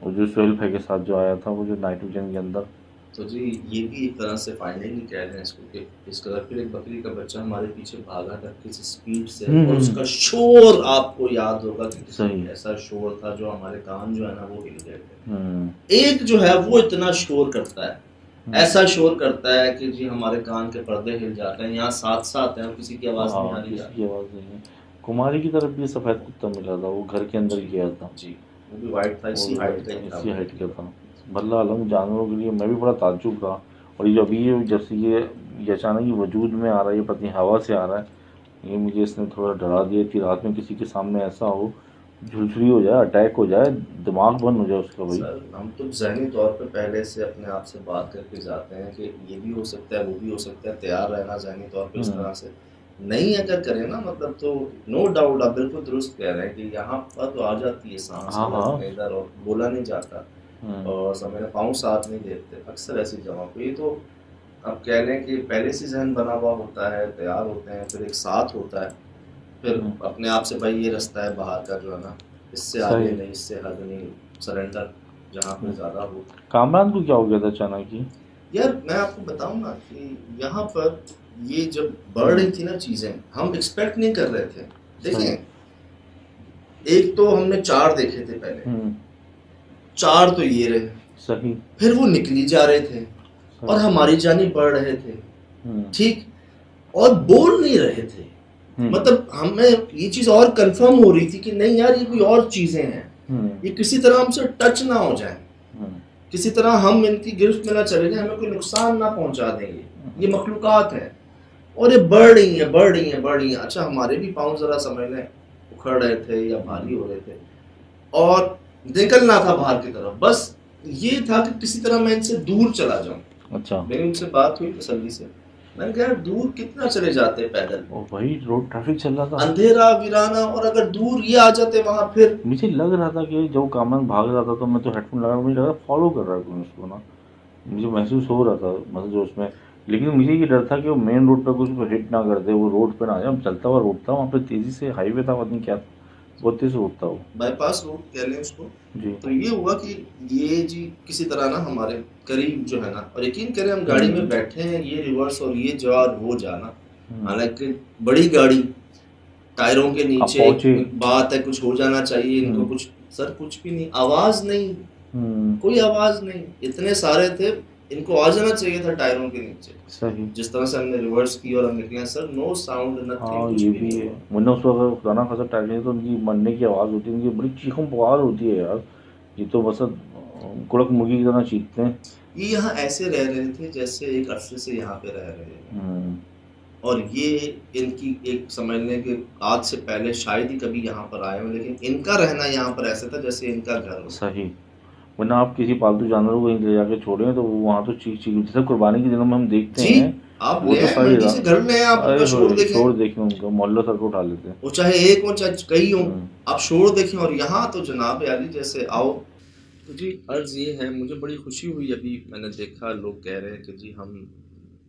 वो जो सुहेल भाई के साथ जो आया था, वो जो नाइट विजन के अंदर। तो जी ये भी एक तरह से फाइंडिंग ही कह रहे हैं इसको कि इस कदर। फिर एक बकरी का बच्चा हमारे पीछे भागा था किसी स्पीड से, और उसका शोर आपको याद होगा कि सही। ऐसा शोर था जो हमारे कान जो है ना वो हिल गए थे। एक जो है वो इतना शोर करता है, ऐसा शोर करता है कि जी हमारे कान के पर्दे हिल जाते हैं, यहाँ साथ साथ हैं, किसी की आवाज़ नहीं आ रही है। किसी की आवाज़ नहीं है। कुमारी की तरफ भी सफ़ेद कुत्ता मिला था, वो घर के अंदर गया था जी, वो भी वाइट था, इसी हाइट का था। बल्ला अलम जानवरों के लिए मैं भी बड़ा ताज्जुब था। और ये अभी जब से ये अचानक ही वजूद में आ रहा है, ये पत्नी हवा से आ रहा है, ये मुझे इसने थोड़ा डरा दिया कि रात में किसी के सामने ऐसा हो, झुलझुली हो जाए, अटैक हो जाए, दिमाग बंद हो जाए उसका। भाई सर, हम तो ज़हनी तौर पे पहले से अपने आप से बात करके जाते हैं कि ये भी हो सकता है, वो भी हो सकता है, तैयार रहना ज़हनी तौर पे इस तरह से नहीं अगर करें ना, मतलब तो नो डाउट आप बिल्कुल दुरुस्त कह रहे हैं कि यहाँ पर तो आ जाती है सांस इधर और बोला नहीं जाता, और समय पाँव साथ नहीं देते अक्सर ऐसी जगहों पे। ये तो अब कह लें कि पहले से जहन बना हुआ होता है, तैयार होते हैं, फिर एक साथ होता है, फिर अपने आप से भाई ये रास्ता है बाहर का जो है ना, इससे आगे नहीं, इससे हद नहीं, सरेंडर जहाँ पे ज़्यादा हो। कामरान को क्या हो गया था अचानक ही? यार मैं आपको बताऊँ ना कि यहाँ पर ये जब बढ़ रही थी ना चीज़ें, हम एक्सपेक्ट नहीं कर रहे थे। देखिए, एक तो हमने 4 देखे थे पहले, 4 तो ये रहे, सही, फिर वो निकली जा रहे थे और हमारी जानी बढ़ रहे थे, ठीक, और बोल नहीं रहे थे। मतलब हमें ये चीज और कंफर्म हो रही थी कि नहीं यार ये कोई और चीजें हैं, ये किसी तरह हमसे टच ना हो जाए, किसी तरह हम इनकी गिरफ्त में ना चले जाए, हमें कोई नुकसान ना पहुंचा देंगे, ये मखलूकात है और ये बढ़ रही हैं, बढ़ रही हैं, बढ़ रही हैं। अच्छा, हमारे भी पाँव जरा समझ लें उखड़ रहे थे या भारी हो रहे थे और निकलना था बाहर की तरफ, बस ये था कि किसी तरह मैं इनसे दूर चला जाऊं। अच्छा, मेरी उनसे बात हुई तसल्ली से, मैंने कहा दूर कितना चले जाते पैदल, वही रोड ट्रैफिक चल रहा था, अंधेरा वीराना, और अगर दूर ये आ जाते वहां, फिर मुझे लग रहा था कि जब कामरान भाग रहा था तो मैं तो हेडफोन लगा, मुझे लगा फॉलो कर रहा है उसको ना, मुझे महसूस हो रहा था मतलब जो उसमें, लेकिन मुझे ये डर था कि वो मेन रोड पर कुछ हिट ना कर दे, वो रोड पे ना आ जाए। चलता हुआ रोड था वहाँ पे, तेजी से हाईवे था, पता नहीं क्या बहुत तेज रोड था वो, बाईपास रोड कह लें उसको जी। तो ये हुआ कि ये जी किसी तरह ना हमारे करीब जो है ना, और यकीन करें हम गाड़ी में बैठे हैं, ये रिवर्स और ये जा और वो जाना, हालांकि बड़ी गाड़ी टायरों के नीचे बात है, कुछ हो जाना चाहिए इनको, कुछ सर कुछ भी नहीं, आवाज नहीं, कोई आवाज नहीं, इतने सारे थे, इनको आ जाना चाहिए था टायरों के नीचे। सही, जिस तरह से हमने रिवर्स की और हम निकले सर, नो साउंड नथिंग। ये भी है, वरना उस वक्त खुदा ना खासा टाइम तो उनकी मरने की आवाज़ होती है, उनकी बड़ी चीखों पुकार होती है यार, ये तो बस कुड़क मुर्गी की तरह चीखते हैं। ये यहाँ ऐसे रह रहे थे जैसे एक अरसे से यहाँ पे रह रहे हैं, और ये इनकी एक समझ लें कि आज से पहले शायद ही कभी यहाँ पर आए हो, लेकिन इनका रहना यहाँ पर ऐसा था जैसे इनका घर हो। सही। वरना आप किसी पालतू जानवर को कहीं ले जाके छोड़ें तो वो वहाँ तो चीख चीख, जैसे कुर्बानी के दिनों में हम देखते जी, हैं आप वो ले तो आए सही मंडी से घर में, आप उनका शोर देखें, शोर देखें, उनका मोहल्ला सर को उठा लेते हैं, वो चाहे एक हो चाहे कई हो, आप शोर देखें। और यहाँ तो जनाब यारी जैसे आओ। तो जी अर्ज ये है, मुझे बड़ी खुशी हुई अभी मैंने देखा लोग कह रहे हैं कि जी हम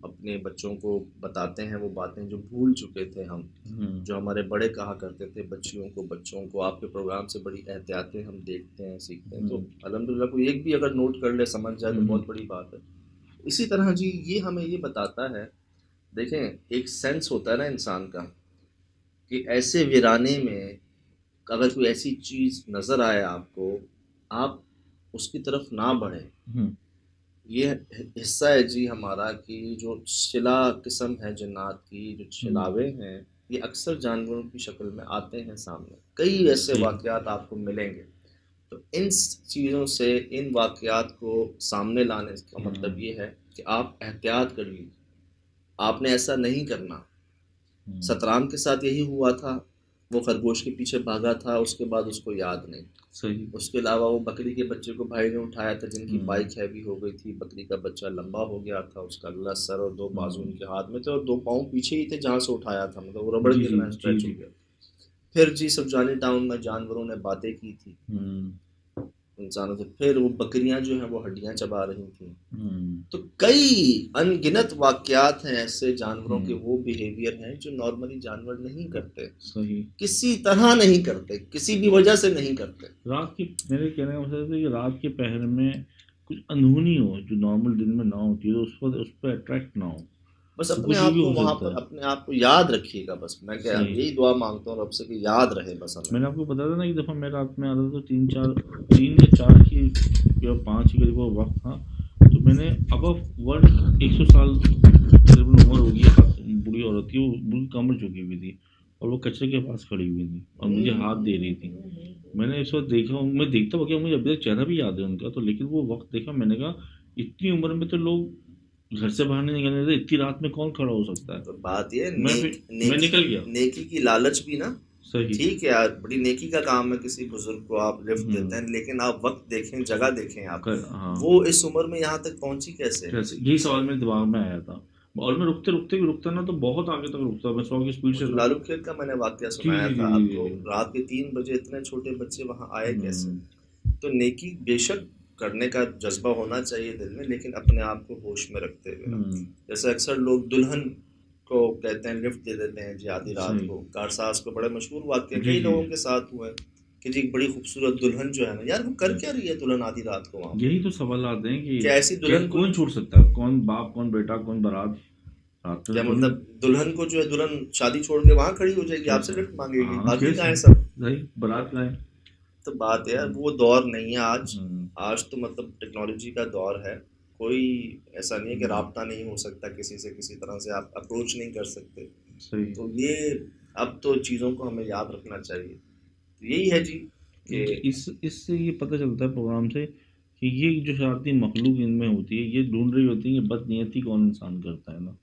अपने बच्चों को बताते हैं वो बातें जो भूल चुके थे हम, जो हमारे बड़े कहा करते थे बच्चों को आपके प्रोग्राम से बड़ी एहतियातें हम देखते हैं, सीखते हैं। तो अल्हम्दुलिल्लाह कोई एक भी अगर नोट कर ले, समझ जाए तो बहुत बड़ी बात है। इसी तरह जी ये हमें ये बताता है, देखें एक सेंस होता है ना इंसान का कि ऐसे वीराने में अगर कोई ऐसी चीज़ नज़र आए आपको, आप उसकी तरफ ना बढ़ें। ये हिस्सा है जी हमारा कि जो शिला किस्म है जन्नात की, जो छिलावे हैं, ये अक्सर जानवरों की शक्ल में आते हैं सामने। कई ऐसे वाक़यात आपको मिलेंगे। तो इन चीज़ों से, इन वाक़यात को सामने लाने का मतलब ये है कि आप एहतियात करिए, आपने ऐसा नहीं करना। सतराम के साथ यही हुआ था, वो खरगोश के पीछे भागा था, उसके बाद उसको याद नहीं। सही। उसके अलावा वो बकरी के बच्चे को भाई ने उठाया था जिनकी बाइक हैवी हो गई थी, बकरी का बच्चा लंबा हो गया था, उसका अगला सर और 2 बाजू उनके हाथ में थे और 2 पाँव पीछे ही थे जहाँ से उठाया था, मतलब वो रबड़ की तरह स्ट्रेच हो गया। फिर जी सब्जानी टाउन में जानवरों ने बातें की थी इंसानों से, फिर वो बकरियां जो हैं वो हड्डियां चबा रही थी। तो कई अनगिनत वाकयात हैं ऐसे जानवरों के, वो बिहेवियर हैं जो नॉर्मली जानवर नहीं करते, सही। किसी तरह नहीं करते, किसी भी वजह से नहीं करते। रात के, मेरे कहने का मतलब है कि रात के पहर में कुछ अनहोनी हो जो नॉर्मल दिन में ना होती है, तो उस पर अट्रैक्ट ना हो। बस तो अपने कुछ आप भी को हो वहाँ सकता पर है। अपने आप को याद रखिएगा। बस मैं क्या सही। यही दुआ मांगता हूँ रब से कि याद रहे बस हमें। मैंने आपको बताया था ना, एक दफ़ा मैं रात में आता था तो 3 या 4 की या 5 के करीब वो वक्त था, तो मैंने अबव 100 साल तकरीबन उम्र होगी, बूढ़ी औरत थी, वो बिल्कुल कमर झुकी हुई थी और वो कचरे के पास खड़ी हुई थी और मुझे हाथ दे रही थी। मैंने इस वक्त देखा, मैं देखता हुआ, मुझे अभी तक चेहरा भी याद है उनका, तो लेकिन वो वक्त देखा, मैंने कहा इतनी उम्र में तो लोग घर से बाहर नहीं निकलने देते, इतनी रात में कौन खड़ा हो सकता है। तो बात ये मैं निकल गया। नेकी की लालच भी ना, सही। ठीक है यार, बड़ी नेकी का काम है, किसी बुजुर्ग को आप लिफ्ट देते हैं, लेकिन आप वक्त देखें, जगह देखें आप। हाँ। वो इस उम्र में यहाँ तक पहुंची कैसे? यही सवाल मेरे दिमाग में आया था, और मैं रुकते रुकते भी रुकता ना तो बहुत आगे तक रुकता, मैं 100 की स्पीड से। लालू खेत का मैंने वाकया सुनाया था आपको, रात के 3 बजे इतने छोटे बच्चे वहाँ आए कैसे? तो नेकी बेशक करने का जज्बा होना चाहिए दिल में, लेकिन अपने आप को होश में रखते हुए। जैसे अक्सर लोग दुल्हन को कहते हैं लिफ्ट दे देते हैं जी आधी रात को। कारसाज को बड़े मशहूर वाक़या कई लोगों के साथ हुए कि जी बड़ी खूबसूरत दुल्हन जो है ना, यार वो कर क्या रही है दुल्हन आधी रात को वहाँ? यही तो सवाल आते हैं कि ऐसी दुल्हन कौन छूट सकता है, कौन बाप, कौन बेटा, कौन बारात? क्या मतलब दुल्हन को जो है, दुल्हन शादी छोड़ के वहाँ खड़ी हो जाएगी, आपसे लिफ्ट मांगेगी, बाकी कहाँ है सब? बारात कहाँ है? तो बात है वो दौर नहीं है आज तो मतलब टेक्नोलॉजी का दौर है। कोई ऐसा नहीं है कि राब्ता नहीं हो सकता किसी से, किसी तरह से आप अप्रोच नहीं कर सकते। सही। तो ये अब तो चीज़ों को हमें याद रखना चाहिए। तो यही है जी कि इससे ये पता चलता है प्रोग्राम से कि ये जो शरारती मखलूक इनमें होती है, ये ढूंढ रही होती है कि बदनीयती कौन इंसान करता है ना,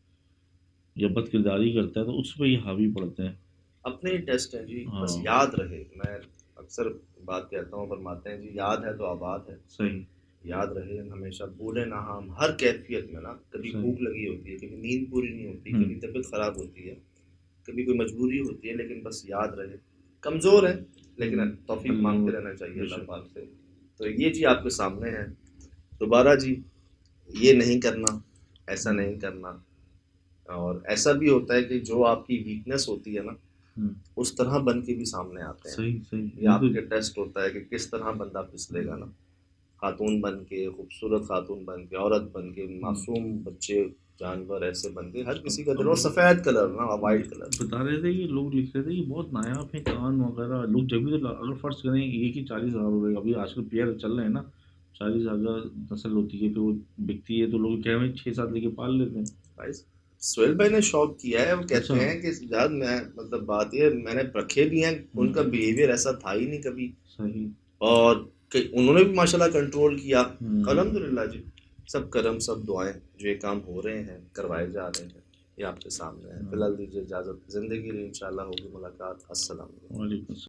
या बद किरदारी करता है, तो उस पर ये हावी पड़ते हैं। अपने ही टेस्ट हैं जी। बस याद रहे, मैं अक्सर बात कहता हूँ, फरमाते हैं जी याद है तो आबाद है। सही। याद रहे हमेशा, भूले ना हम हर कैफियत में ना। कभी भूख लगी होती है, कभी नींद पूरी नहीं होती, कभी तबीयत ख़राब होती है, कभी कोई मजबूरी होती है, लेकिन बस याद रहे। कमज़ोर है लेकिन तौफीक मांगते रहना चाहिए अल्लाह पाक से। तो ये जी आपके सामने है। दोबारा जी ये नहीं करना, ऐसा नहीं करना। और ऐसा भी होता है कि जो आपकी वीकनेस होती है ना, उस तरह बन के भी सामने आते हैं। सही। ये आपके टेस्ट होता है कि किस तरह बंदा फिसलेगा ना, खातून बन के, खूबसूरत खातून बन के, औरत बन के, मासूम बच्चे, जानवर ऐसे बन के, हर किसी का दिल। और सफ़ेद कलर ना, वाइट कलर। बता रहे थे ये लोग, लिख रहे थे ये बहुत नायाब है कान वगैरह लोग। जब भी तो अगर फर्ज करें एक ही 40,000 रुपये, अभी आजकल पेयर चल रहे हैं ना, 40,000 नस्ल होती है, फिर वो बिकती है, तो लोग कह रहे हैं 6-7 लेके पाल लेते हैं। भाई सोहेल भाई ने शौक किया है, वो कहते हैं कि यार मैं मतलब बात ये, मैंने रखे भी हैं, उनका बिहेवियर ऐसा था ही नहीं कभी। सही। और उन्होंने भी माशाल्लाह कंट्रोल किया, अल्हम्दुलिल्लाह जी। सब कर्म सब दुआएं जो ये काम हो रहे हैं करवाए जा रहे हैं ये आपके सामने है। फिलहाल दीजिए इजाज़त, ज़िंदगी रही इंशाल्लाह होगी मुलाकात। अस्सलाम वालेकुम। वालेकुम